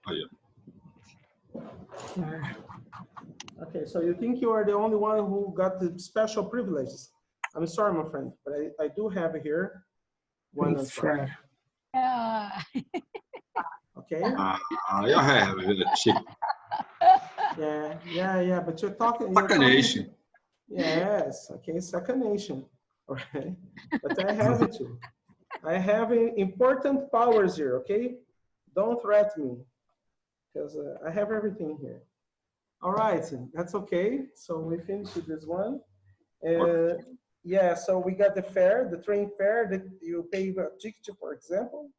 Yeah. Okay, so you think you are the only one who got the special privileges? I'm sorry, my friend, but I do have here one as well. Okay. I have chick. Yeah, but you're talking. Sacanation. Yes, okay, sacanation. All right, but I have it too. I have important powers here, okay? Don't threaten me, because I have everything here. All right, that's okay. So we finished with this one. Yeah, so we got the fare, the train fare that you pay a ticket, for example.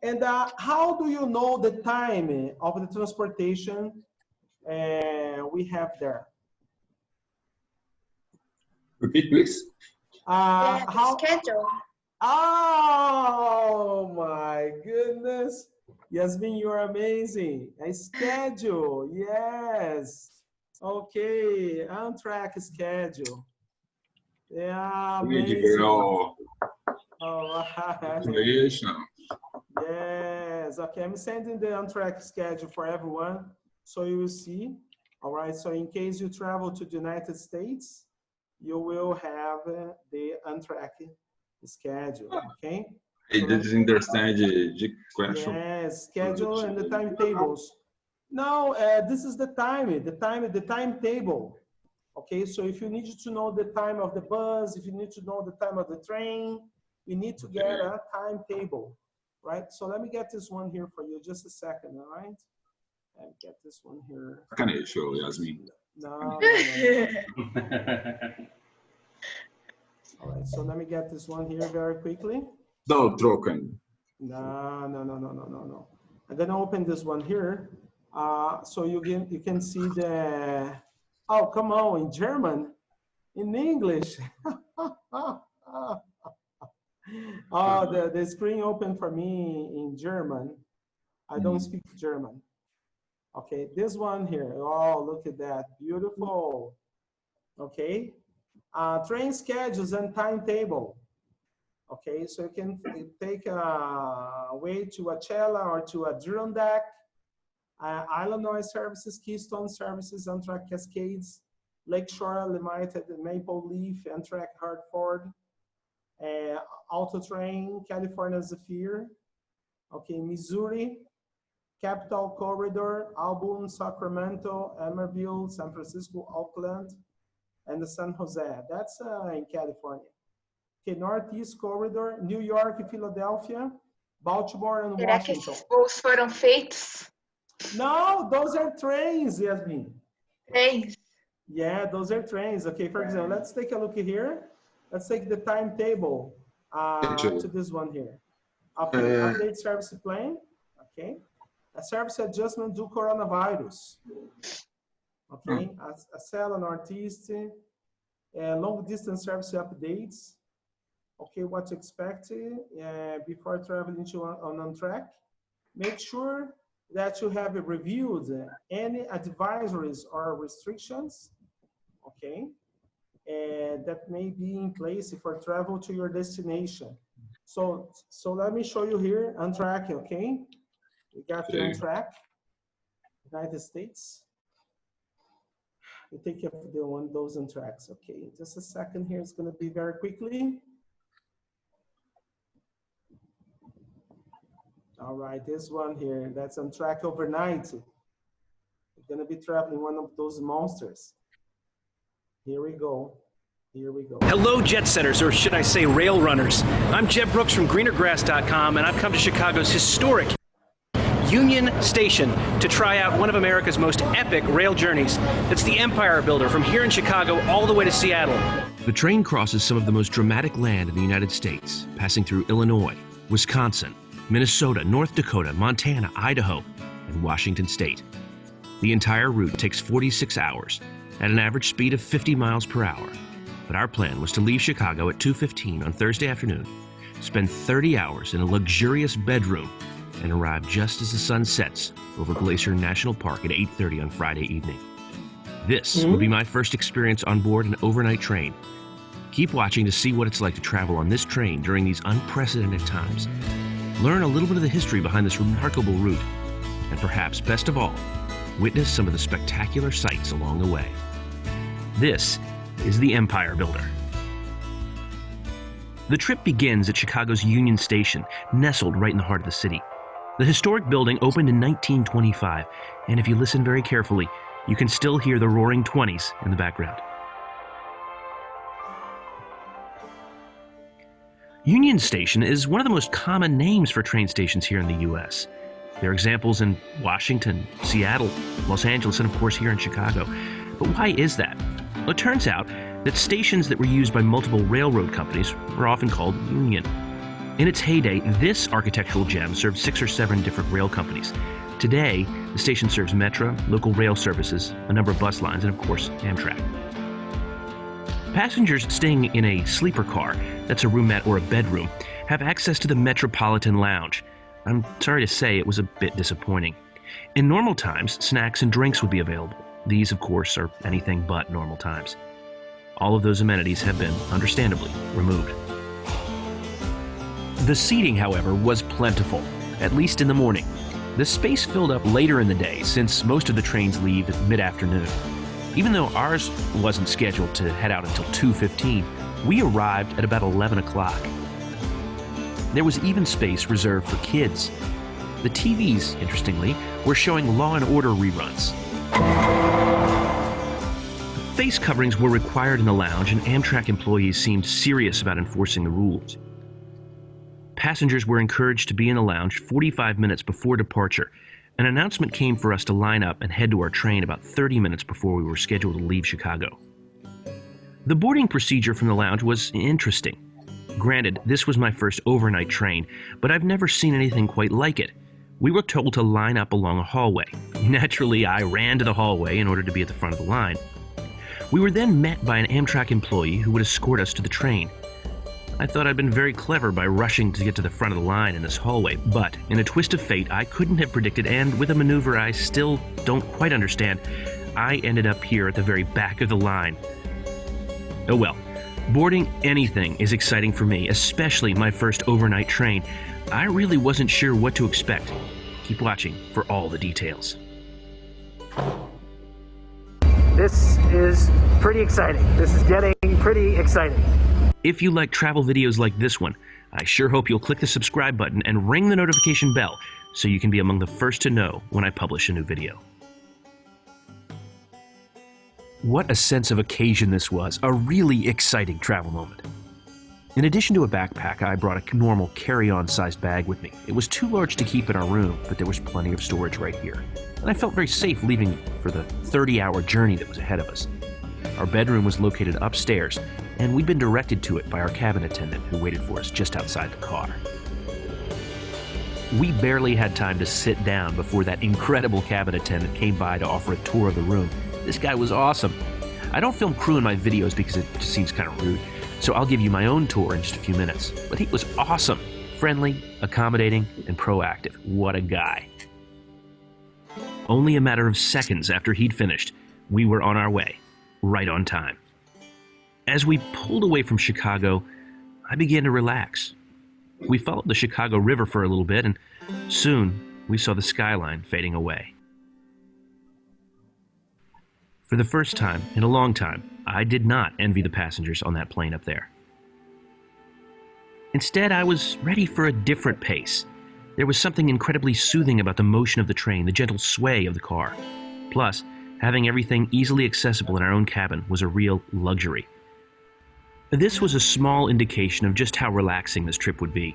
And how do you know the time of the transportation we have there? Repeat, please. How? Schedule. Oh my goodness. Yasmin, you're amazing. A schedule, yes. Okay, on-track schedule. Yeah, amazing. Oh, yes, okay, I'm sending the on-track schedule for everyone, so you will see. All right, so in case you travel to the United States, you will have the on-track schedule, okay? I didn't understand the question. Yes, schedule and the timetables. No, this is the timetable. Okay, so if you need to know the time of the bus, if you need to know the time of the train, you need to get a timetable, right? So let me get this one here for you, just a second, all right? Let me get this one here. Can I show Yasmin? No. All right, so let me get this one here very quickly. No, trocan. No. I'm gonna open this one here, so you can see the. Oh, come on, in German, in English. Oh, the screen opened for me in German. I don't speak German. Okay, this one here. Oh, look at that, beautiful. Okay, train schedules and timetable. Okay, so you can take a way to Coachella or to Adirondack, Illinois services, Keystone services, Amtrak Cascades, Lakeshore Limited, Maple Leaf, Amtrak Hartford, Auto Train, California Zephyr, okay, Missouri, Capital Corridor, Auburn, Sacramento, Emerville, San Francisco, Oakland, and the San Jose. That's in California. Okay, Northeast Corridor, New York, Philadelphia, Baltimore, and Será que Washington. esses voos foram feitos? No, those are trains, Yasmin. Trains. Yeah, those are trains. Okay, for example, let's take a look here. Let's take the timetable to this one here. Okay, update service plan. Okay, a service adjustment due coronavirus. Okay, a cell Northeast, long distance service updates. Okay, what to expect before traveling to on track. Make sure that you have reviewed any advisories or restrictions, okay, that may be in place for travel to your destination. So let me show you here on track, okay? We got the on track, United States. We take up those on tracks, okay? Just a second here, it's gonna be very quickly. All right, this one here, that's on track overnight. We're gonna be traveling one of those monsters. Here we go. Here we go. Hello, jet setters, or should I say rail runners. I'm Jeb Brooks from greenergrass.com, and I've come to Chicago's historic Union Station to try out one of America's most epic rail journeys. It's the Empire Builder from here in Chicago all the way to Seattle. The train crosses some of the most dramatic land in the United States, passing through Illinois, Wisconsin, Minnesota, North Dakota, Montana, Idaho, and Washington State. The entire route takes 46 hours at an average speed of 50 miles per hour. But our plan was to leave Chicago at 2:15 on Thursday afternoon, spend 30 hours in a luxurious bedroom, and arrive just as the sun sets over Glacier National Park at 8:30 on Friday evening. This will be my first experience on board an overnight train. Keep watching to see what it's like to travel on this train during these unprecedented times. Learn a little bit of the history behind this remarkable route, and perhaps best of all, witness some of the spectacular sights along the way. This is the Empire Builder. The trip begins at Chicago's Union Station, nestled right in the heart of the city. The historic building opened in 1925, and if you listen very carefully, you can still hear the Roaring '20s in the background. Union Station is one of the most common names for train stations here in the U.S. There are examples in Washington, Seattle, Los Angeles, and of course here in Chicago. But why is that? Well, it turns out that stations that were used by multiple railroad companies were often called Union. In its heyday, this architectural gem served 6 or 7 different rail companies. Today, the station serves Metra, local rail services, a number of bus lines, and of course, Amtrak. Passengers staying in a sleeper car, that's a roomette or a bedroom, have access to the Metropolitan Lounge. I'm sorry to say it was a bit disappointing. In normal times, snacks and drinks would be available. These, of course, are anything but normal times. All of those amenities have been, understandably, removed. The seating, however, was plentiful, at least in the morning. The space filled up later in the day, since most of the trains leave at mid-afternoon. Even though ours wasn't scheduled to head out until 2:15, we arrived at about 11 o'clock. There was even space reserved for kids. The TVs, interestingly, were showing Law & Order reruns. Face coverings were required in the lounge, and Amtrak employees seemed serious about enforcing the rules. Passengers were encouraged to be in the lounge 45 minutes before departure. An announcement came for us to line up and head to our train about 30 minutes before we were scheduled to leave Chicago. The boarding procedure from the lounge was interesting. Granted, this was my first overnight train, but I've never seen anything quite like it. We were told to line up along a hallway. Naturally, I ran to the hallway in order to be at the front of the line. We were then met by an Amtrak employee who would escort us to the train. I thought I'd been very clever by rushing to get to the front of the line in this hallway, but in a twist of fate I couldn't have predicted, and with a maneuver I still don't quite understand, I ended up here at the very back of the line. Oh well, boarding anything is exciting for me, especially my first overnight train. I really wasn't sure what to expect. Keep watching for all the details. This is pretty exciting. This is getting pretty exciting. If you like travel videos like this one, I sure hope you'll click the subscribe button and ring the notification bell so you can be among the first to know when I publish a new video. What a sense of occasion this was, a really exciting travel moment. In addition to a backpack, I brought a normal carry-on sized bag with me. It was too large to keep in our room, but there was plenty of storage right here. And I felt very safe leaving for the 30-hour journey that was ahead of us. Our bedroom was located upstairs, and we'd been directed to it by our cabin attendant who waited for us just outside the car. We barely had time to sit down before that incredible cabin attendant came by to offer a tour of the room. This guy was awesome. I don't film crew in my videos because it just seems kind of rude, so I'll give you my own tour in just a few minutes. But he was awesome, friendly, accommodating, and proactive. What a guy. Only a matter of seconds after he'd finished, we were on our way, right on time. As we pulled away from Chicago, I began to relax. We followed the Chicago River for a little bit, and soon we saw the skyline fading away. For the first time in a long time, I did not envy the passengers on that plane up there. Instead, I was ready for a different pace. There was something incredibly soothing about the motion of the train, the gentle sway of the car. Plus, having everything easily accessible in our own cabin was a real luxury. This was a small indication of just how relaxing this trip would be.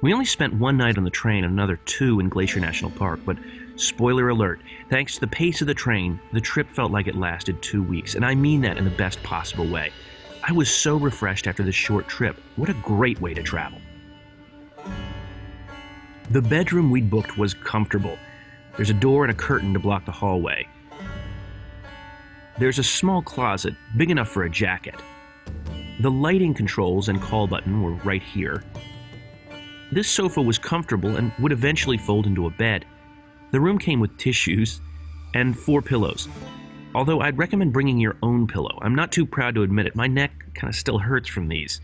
We only spent one night on the train and another 2 in Glacier National Park, but spoiler alert, thanks to the pace of the train, the trip felt like it lasted 2 weeks, and I mean that in the best possible way. I was so refreshed after this short trip. What a great way to travel. The bedroom we'd booked was comfortable. There's a door and a curtain to block the hallway. There's a small closet, big enough for a jacket. The lighting controls and call button were right here. This sofa was comfortable and would eventually fold into a bed. The room came with tissues and 4 pillows. Although I'd recommend bringing your own pillow. I'm not too proud to admit it. My neck kind of still hurts from these.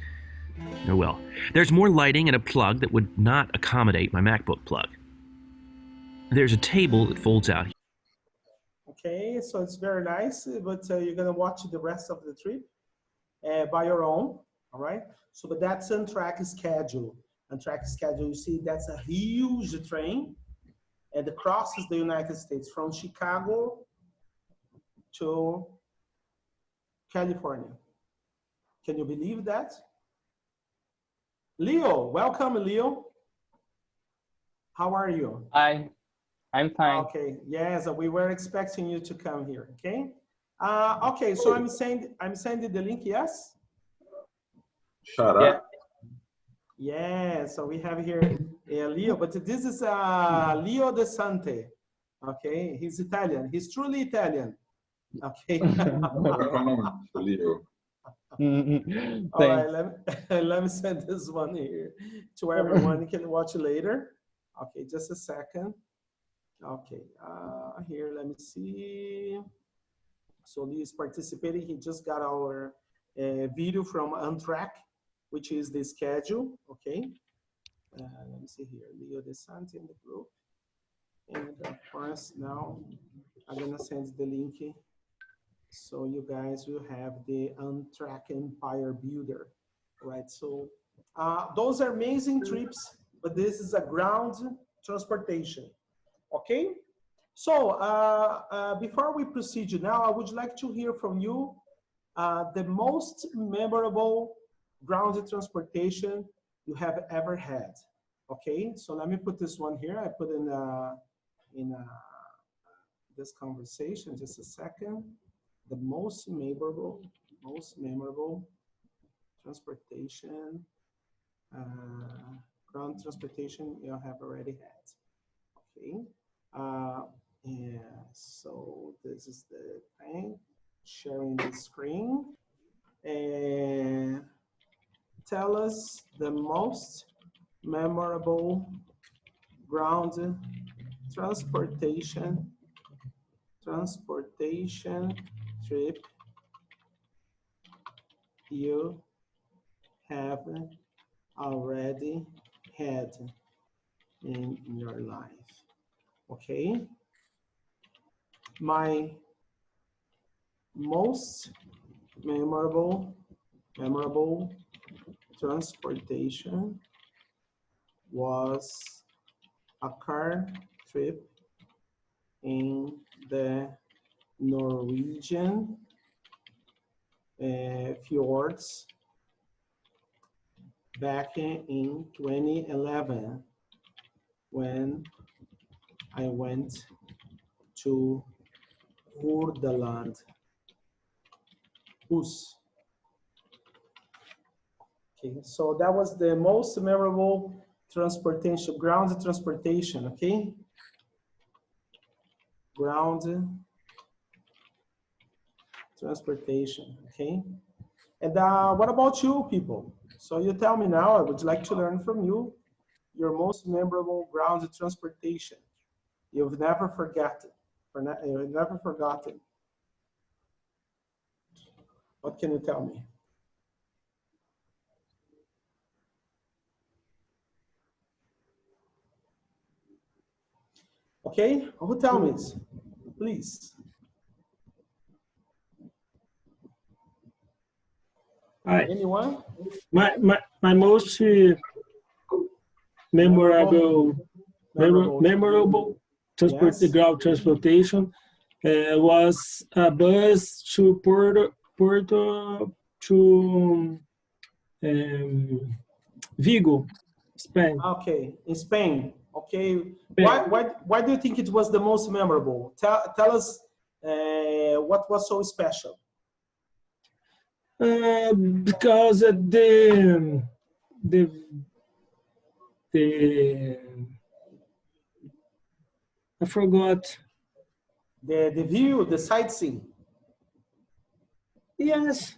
Oh well. There's more lighting and a plug that would not accommodate my MacBook plug. There's a table that folds out. Okay, so it's very nice, but you're gonna watch the rest of the trip by your own, all right? So, but that's Amtrak schedule. Amtrak schedule, you see, that's a huge train, and it crosses the United States from Chicago to California. Can you believe that? Leo, welcome, Leo. How are you? Hi, I'm fine. Okay, yes, we were expecting you to come here, okay? Okay, so I'm sending the link, yes? Shut up. Yeah, so we have here Leo, but this is Leo De Sante. Okay, he's Italian. He's truly Italian. Okay. Leo. All right, let me send this one here to everyone. You can watch it later. Okay, just a second. Okay, here, let me see. So Leo is participating. He just got our video from Untrack, which is the schedule. Okay. Let me see here. Leo De Sante in the group. And of course, now I'm going to send the link so you guys will have the Untrack Empire Builder, right? So those are amazing trips, but this is a ground transportation, okay? So before we proceed now, I would like to hear from you the most memorable ground transportation you have ever had, okay? So let me put this one here. I put in this conversation, just a second. The most memorable transportation, ground transportation you have already had. Okay. Yeah, so this is the thing, sharing the screen. And tell us the most memorable ground transportation trip you have already had in your life. Okay. My most memorable transportation was a car trip in the Norwegian fjords back in 2011 when I went to Hordaland. Okay, so that was the most memorable transportation, ground transportation, okay? Ground transportation, okay? And what about you people? So you tell me now, I would like to learn from you, your most memorable ground transportation. You've never forgotten, you've never forgotten. What can you tell me? Okay, who tell me this, please? Anyone? My most memorable ground transportation was a bus to Porto to Vigo, Spain. Okay, in Spain. Okay, why do you think it was the most memorable? Tell us what was so special. Because the I forgot. The view, the sightseeing. Yes.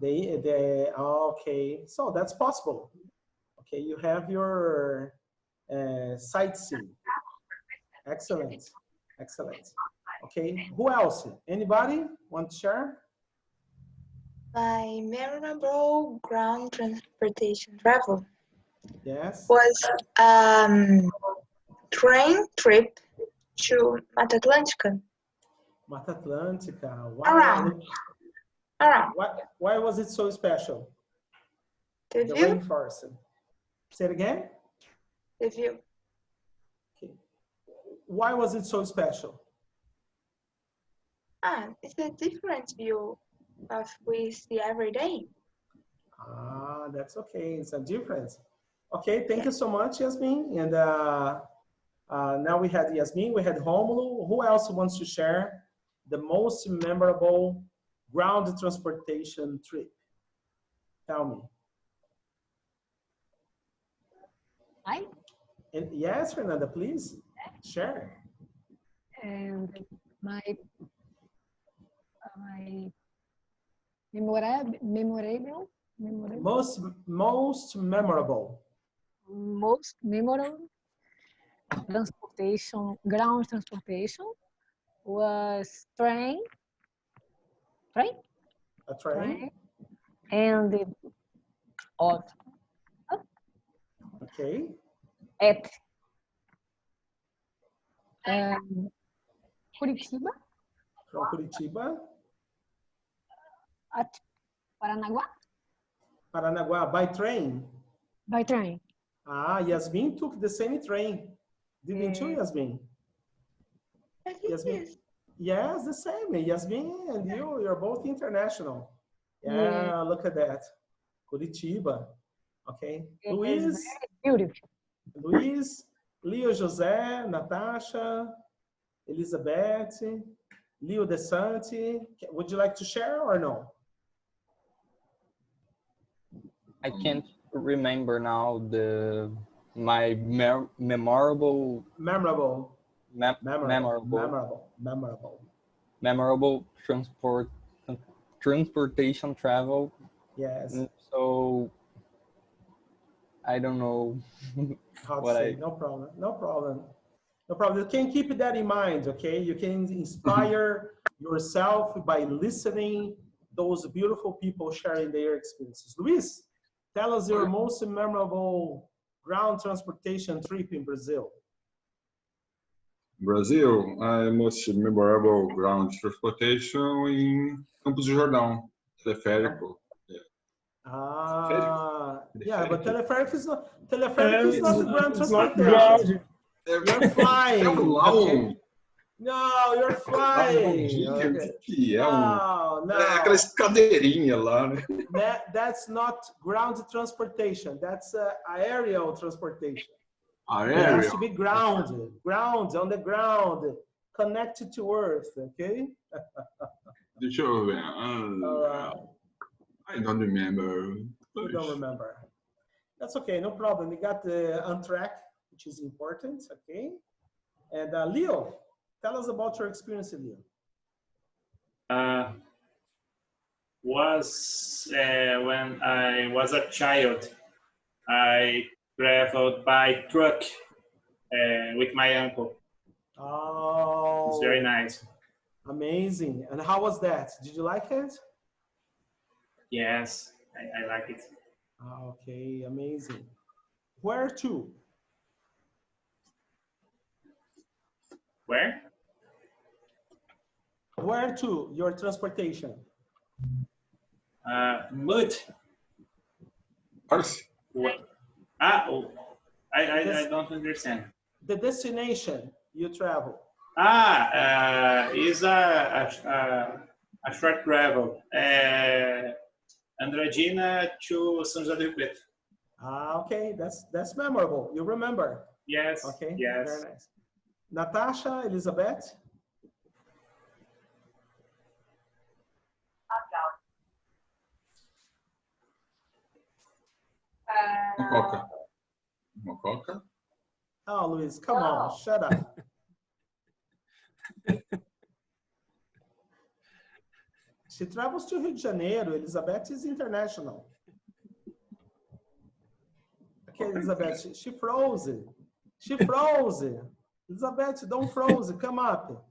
Okay, so that's possible. Okay, you have your sightseeing. Excellent, excellent. Okay, who else? Anybody want to share? My memorable ground transportation travel was train trip to Mata Atlântica. Mata Atlântica. Around. Why was it so special? The view. Rainforest. Say it again. The view. Okay. Why was it so special? It's a different view of we see every day. That's okay. It's a difference. Okay, thank you so much, Yasmin. And now we had Yasmin, we had Romulo. Who else wants to share the most memorable ground transportation trip? Tell me. I? And yes, Fernanda, please share. And my memorable Most memorable. most memorable transportation, ground transportation was train, A train. and of Okay. at Curitiba From Curitiba. at Paranaguá Paranaguá by train. by train. Ah, Yasmin took the same train. Didn't you, Yasmin? Yasmin. Yes, the same. Yasmin and you're both international. Yeah, look at that. Curitiba. Okay. Luis. Beautiful. Luis, Leo José, Natasha, Elizabeth, Leo Desanti. Would you like to share or no? I can't remember now my memorable transportation travel. Yes. So I don't know No problem. No problem. No problem. You can keep that in mind, okay? You can inspire yourself by listening those beautiful people sharing their experiences. Luis, tell us your most memorable ground transportation trip in Brazil. Brazil, my most memorable ground transportation in Campos do Jordão, teleférico. Yeah, but teleféric is not ground transportation. You're flying. Okay? No, you're flying. Okay. No. Aquela escadeirinha lá, né? That's not ground transportation. That's aerial transportation. Aerial. It has to be grounded, on the ground, connected to Earth. Okay. Deixa eu ver. I don't remember. You don't remember. That's okay, no problem. We got on track, which is important, okay? And Leo, tell us about your experience, Leo. Was when I was a child, I traveled by truck with my uncle. Oh. It's very nice. Amazing. And how was that? Did you like it? Yes, I like it. Okay, amazing. Where to? Where? Where to, your transportation? Mud. What? I don't understand. The destination you travel. Is a short travel. Andradina to São José do Rio Preto. Okay, that's memorable. You remember? Yes. Okay. Yes. Very nice. Natasha, Elizabeth. Mococa. Oh, Luis, come on, shut up. She travels to Rio de Janeiro. Elizabeth is international. Okay, Elizabeth, she froze. She froze. Elizabeth, don't froze. Come up.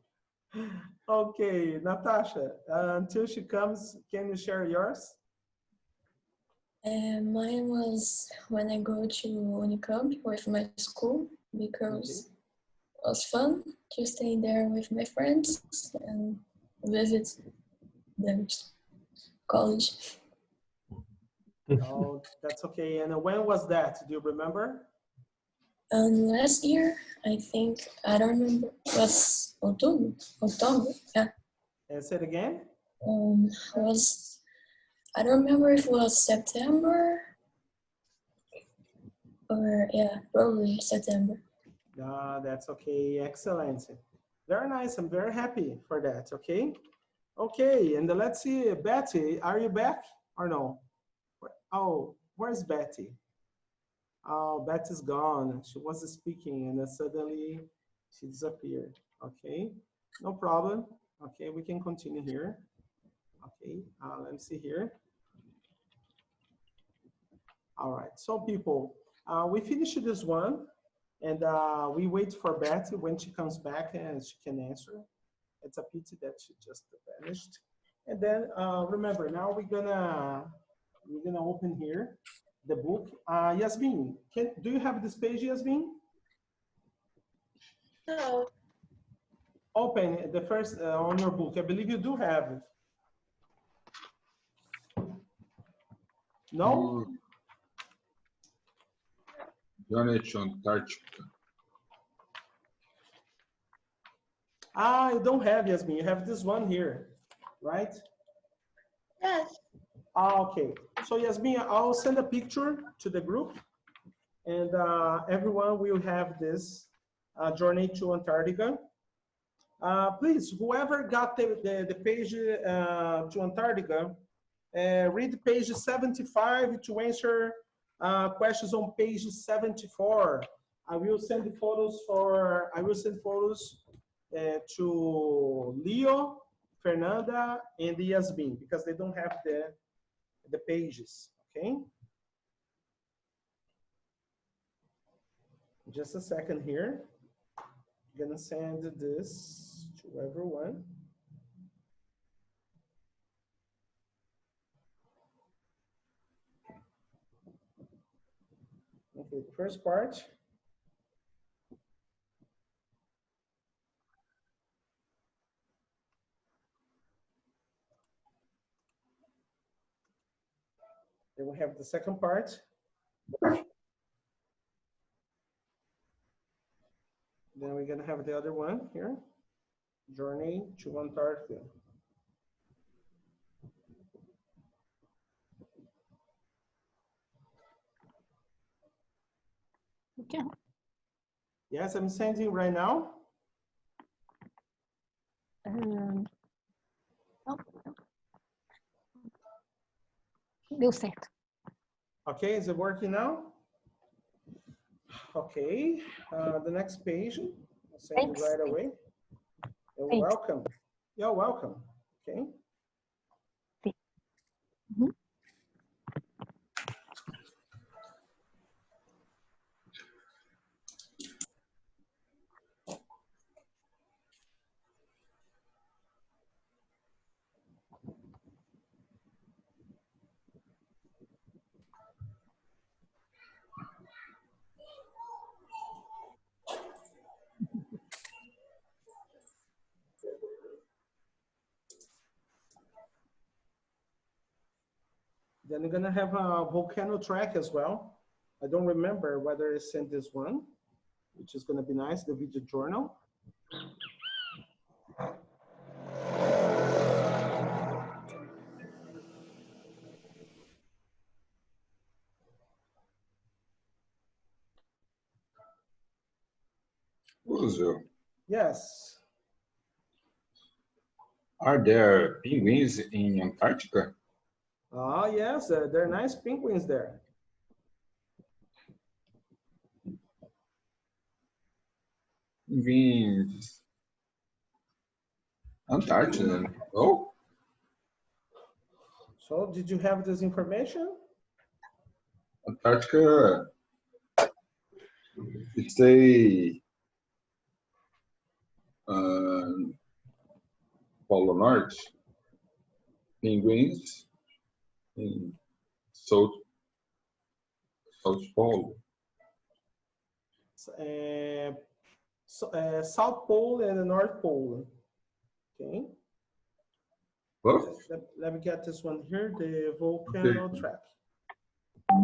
Okay, Natasha, until she comes, can you share yours? Mine was when I go to Unicamp with my school because it was fun to stay there with my friends and visit the college. Oh, that's okay. And when was that? Do you remember? Last year, I think, I don't remember, was October, yeah. Say it again? I don't remember if it was September or, yeah, probably September. That's okay. Excellent. Very nice. I'm very happy for that. Okay. Okay. And let's see, Betty, are you back or no? Oh, where's Betty? Oh, Beth is gone. She was speaking and then suddenly she disappeared. Okay, no problem. Okay, we can continue here. Okay, let me see here. All right, so people, we finished this one and we wait for Betty when she comes back and she can answer. It's a pity that she just vanished. And then remember, now we're gonna open here the book. Yasmin, do you have this page, Yasmin? No. Open the first on your book. I believe you do have it. No? Journey to Antarctica. You don't have, Yasmin. You have this one here, right? Yes. Okay. So Yasmin, I'll send a picture to the group and everyone will have this journey to Antarctica. Please, whoever got the page to Antarctica, read page 75 to answer questions on page 74. I will send photos to Leo, Fernanda, and Yasmin because they don't have the pages, okay? Just a second here. I'm gonna send this to everyone. Okay, the first part. Then we have the second part. Then we're gonna have the other one here. Journey to Antarctica. Okay. Yes, I'm sending right now. Oh. Deu certo. Okay, is it working now? Okay, the next page, I'll send it right away. You're welcome. You're welcome. Okay. Then we're gonna have a volcano track as well. I don't remember whether I sent this one, which is gonna be nice, the video journal. Roosevelt, Yes. are there penguins in Antarctica? Yes, there are nice penguins there. Penguins. Antarctica. Oh, So did you have this information? Antarctica. It's a Polo Norte. Penguins in South Pole. South Pole and the North Pole. Okay. What? Let me get this one here, the volcano track.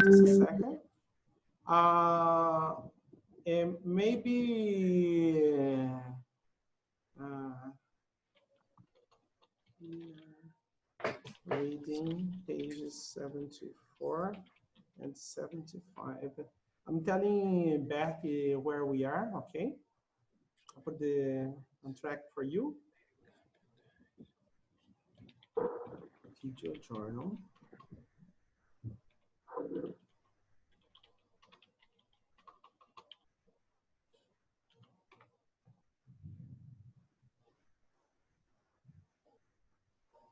Just a second. And maybe reading pages 74 and 75. I'm telling back where we are, okay? I'll put the on track for you. Video journal.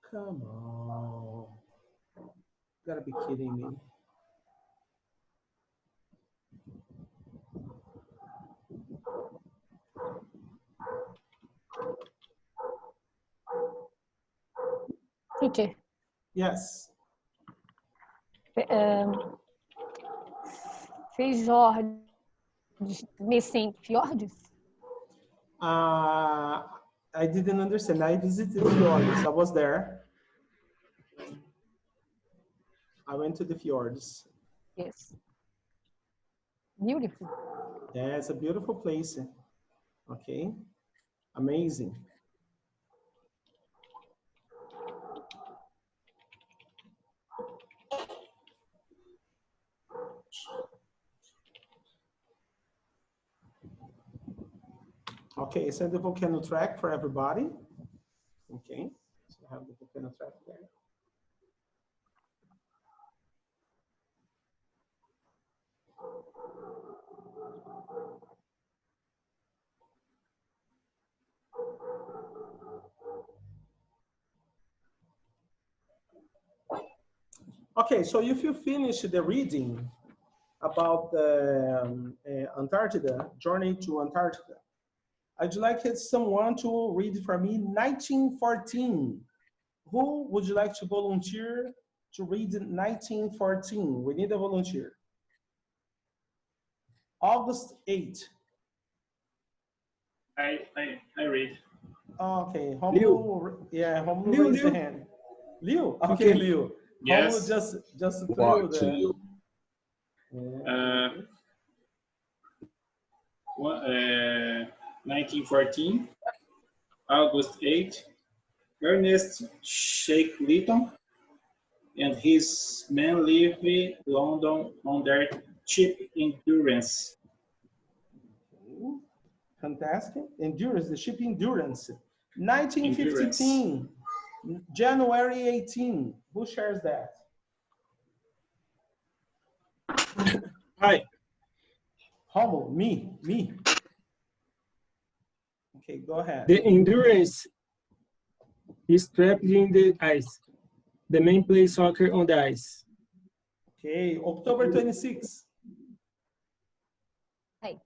Come on. You gotta be kidding me. Teacher, Yes. fjords, missing fjords? I didn't understand. I visited fjords. I was there. I went to the fjords. Yes. Beautiful. Yeah, it's a beautiful place. Okay. Amazing. Okay, send the volcano track for everybody. Okay, so I have the volcano track there. Okay, so if you finish the reading about the Antarctica, Journey to Antarctica, I'd like someone to read for me 1914. Who would you like to volunteer to read 1914? We need a volunteer. August 8. I read. Okay, Romulo, yeah, Romulo raised the hand. Liu, okay, Liu. Yes. Romulo just threw What the. to you? 1914, August 8, Ernest Shackleton and his men leave London on their ship Endurance. Fantastic. Endurance, the ship Endurance. 1915, January 18. Who shares that? Hi. Romulo, me. Okay, go ahead. The Endurance is trapped in the ice. The men play soccer on the ice. Okay, October 26. Hey.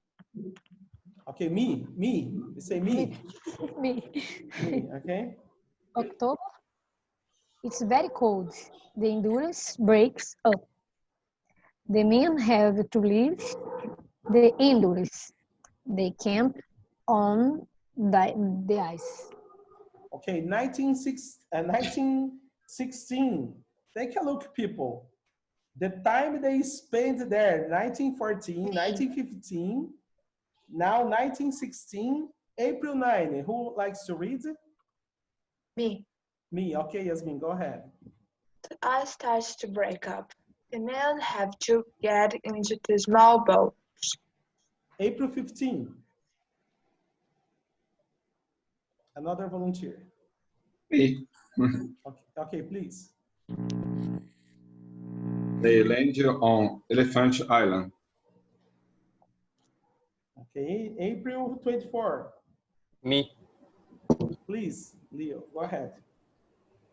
Okay, me. You say me. Me. Me, okay. October, it's very cold. The Endurance breaks up. The men have to leave the Endurance. They camp on the ice. Okay, 1916. Take a look, people. The time they spent there, 1914, 1915, now 1916, April 9. Who likes to read? Me. Me, okay, Yasmin, go ahead. The ice starts to break up. The men have to get into the small boat. April 15. Another volunteer. Me. Okay, please. They land on Elephant Island. Okay, April 24. Me. Please, Leo, go ahead.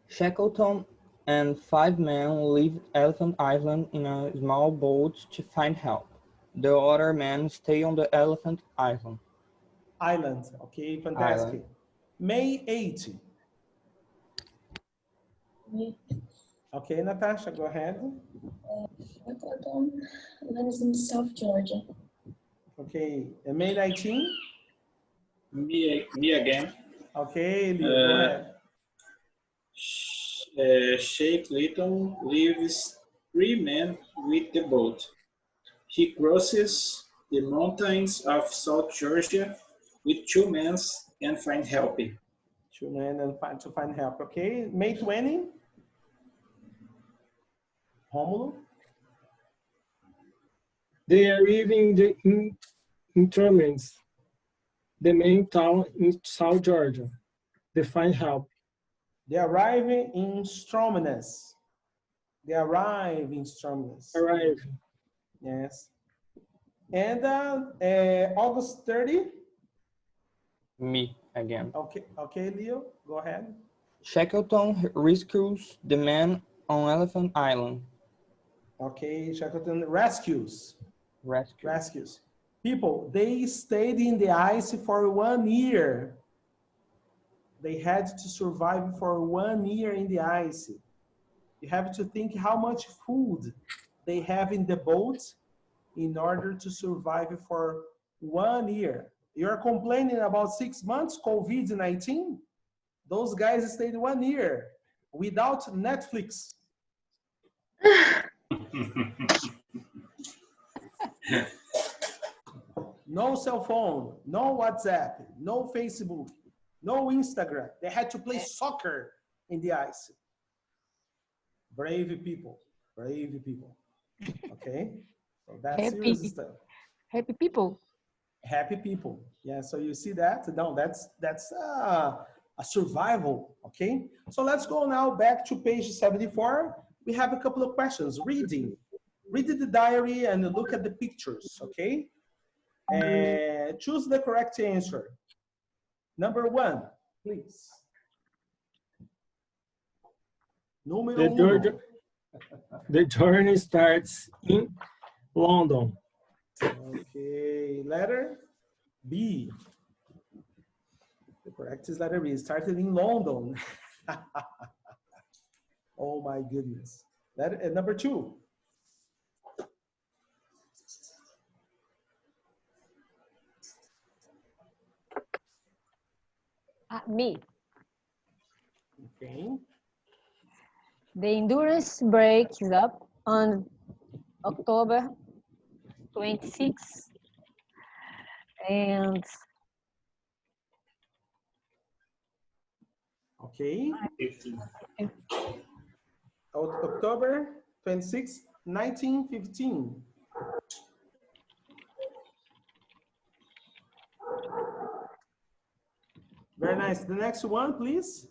Shackleton and 5 men leave Elephant Island in a small boat to find help. The other men stay on the Elephant Island. Okay, fantastic. May 8. Me. Okay, Natasha, go ahead. Shackleton lands in South Georgia. Okay, and May 19. Me again. Okay, Leo, go ahead. Shackleton leaves 3 men with the boat. He crosses the mountains of South Georgia with 2 men and find help. 2 men and to find help. Okay, May 20. Romulo. They arrive in the Instruments, the main town in South Georgia. They find help. They arrive in Stromness. Arrive. Yes. And August 30. Me again. Okay, Leo, go ahead. Shackleton rescues the man on Elephant Island. Okay, Shackleton rescues. Rescue. Rescues. People, they stayed in the ice for 1 year. They had to survive for 1 year in the ice. You have to think how much food they have in the boat in order to survive for 1 year. You're complaining about 6 months, COVID-19? Those guys stayed 1 year without Netflix. No cell phone, no WhatsApp, no Facebook, no Instagram. They had to play soccer in the ice. Brave people, brave people. Okay, so that's serious stuff. Happy people. Happy people. Yeah, so you see that? No, that's a survival. Okay, so let's go now back to page 74. We have a couple of questions. Read the diary and look at the pictures. Okay, and choose the correct answer. Number 1, please. The journey starts in London. Okay, letter B. The correct is letter B. It started in London. Oh my goodness. Number 2. Me. Okay. The endurance breaks up on October 26th, and okay. October 26, 1915. Very nice. The next one, please.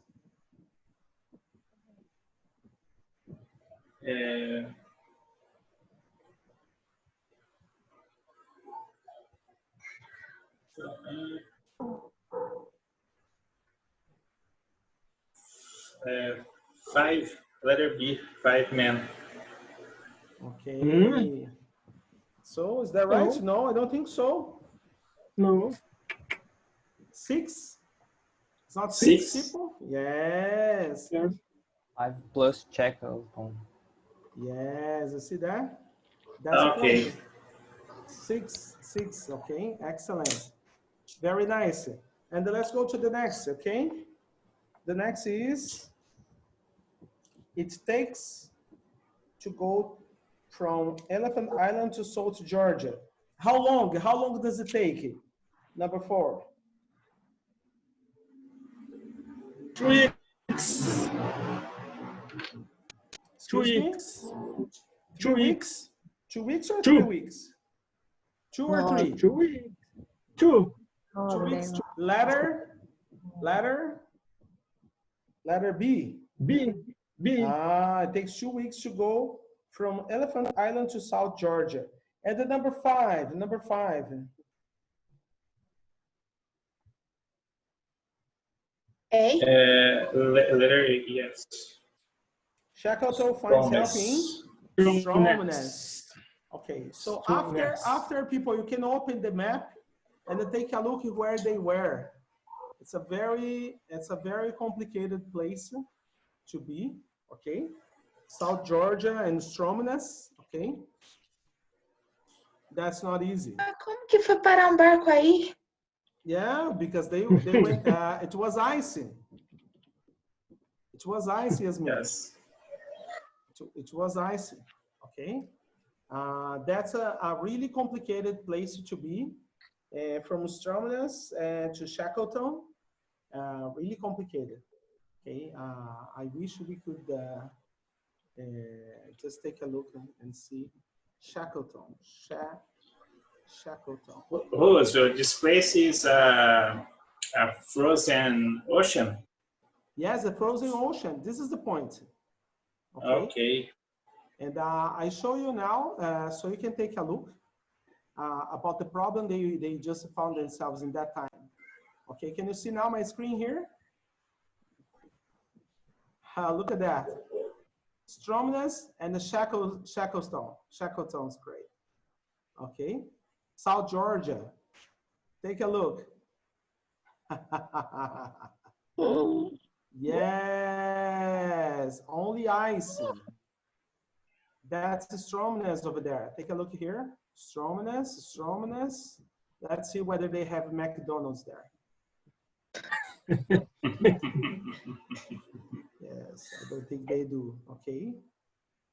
5, letter B, 5 men. Okay. So is that right? No, I don't think so. No. 6? It's not 6 people? Yes. 5 plus Shackleton. Yes, you see that? That's okay. correct. 6, okay, excellent. Very nice. And then let's go to the next, okay? The next is, it takes to go from Elephant Island to South Georgia. How long? How long does it take? Number 4. 2 weeks. 2 weeks. 2 weeks. 2 weeks or 3 weeks? 2 or 3? 2 weeks. 2. 2 weeks. Letter B. B. It takes 2 weeks to go from Elephant Island to South Georgia. And the number 5. A. Letter A, yes. Shackleton finds help in Stromanus. Okay, so after people, you can open the map and then take a look at where they were. It's a very complicated place to be. Okay, South Georgia and Stromanus. Okay, that's not easy. Como que foi parar barco aí? Yeah, because they went. It was icy. It was icy, Yasmin. Yes. It was icy. Okay. That's a really complicated place to be. From Stromanus to Shackleton, really complicated. Okay. I wish we could just take a look and see Shackleton. Shackleton. Oh, so this place is a frozen ocean. Yes, a frozen ocean. This is the point. Okay. And I show you now, so you can take a look about the problem they just found themselves in that time. Okay, can you see now my screen here? Look at that. Stromness and the Shackleton. Shackleton's great. Okay. South Georgia. Take a look. Yes, only ice. That's the Stromness over there. Take a look here. Stromness. Let's see whether they have McDonald's there. Yes, I don't think they do. Okay.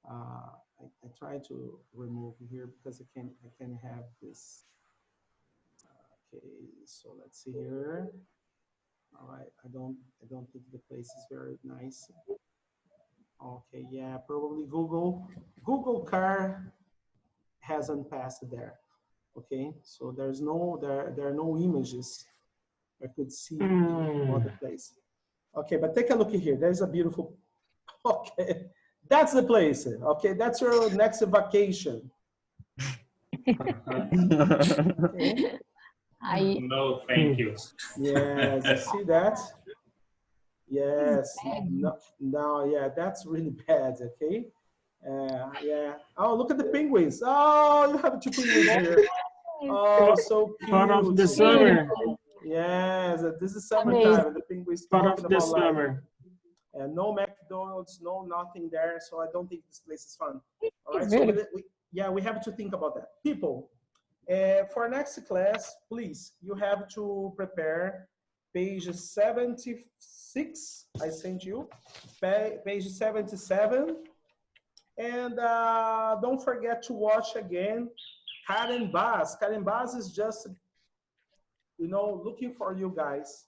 I try to remove here because I can have this. Okay, so let's see here. All right, I don't think the place is very nice. Okay, yeah, probably Google car hasn't passed there. Okay, so there are no images I could see on the place. Okay, but take a look here. There's a beautiful. Okay, that's the place. Okay, that's your next vacation. Okay. No, thank you. Yes, you see that? Yes. No, yeah, that's really bad. Okay. Yeah. Oh, look at the penguins. Oh, you have two penguins here. Oh, so cute. Part of the summer. Yes, this is summertime. And the penguins Part talking of the about life. summer. And no McDonald's, no nothing there. So I don't think this place is fun. All right. So we have to think about that. People, for next class, please, you have to prepare page 76. I sent you page 77. And don't forget to watch again Karen Bass. Karen Bass is just, looking for you guys.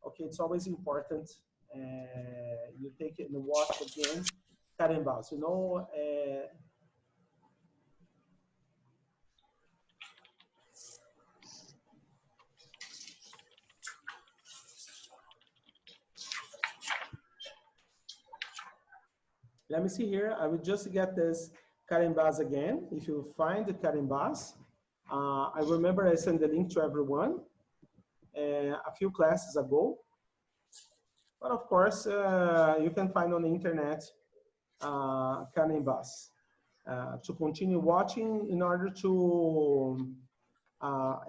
Okay, it's always important. You take it and watch again Karen Bass. Let me see here. I will just get this Karen Bass again. If you find the Karen Bass, I remember I sent the link to everyone a few classes ago. But of course, you can find on the internet Karen Bass to continue watching in order to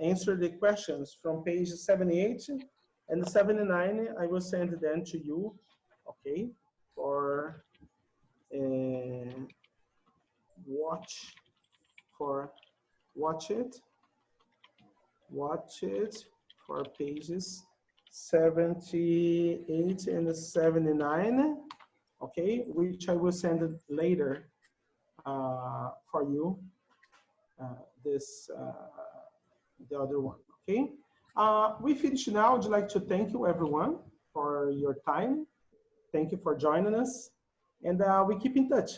answer the questions from page 78 and 79. I will send them to you, okay, for watch it for pages 78 and 79, okay, which I will send it later for you, the other one, okay? We finished now. I'd like to thank you everyone for your time. Thank you for joining us, and we keep in touch.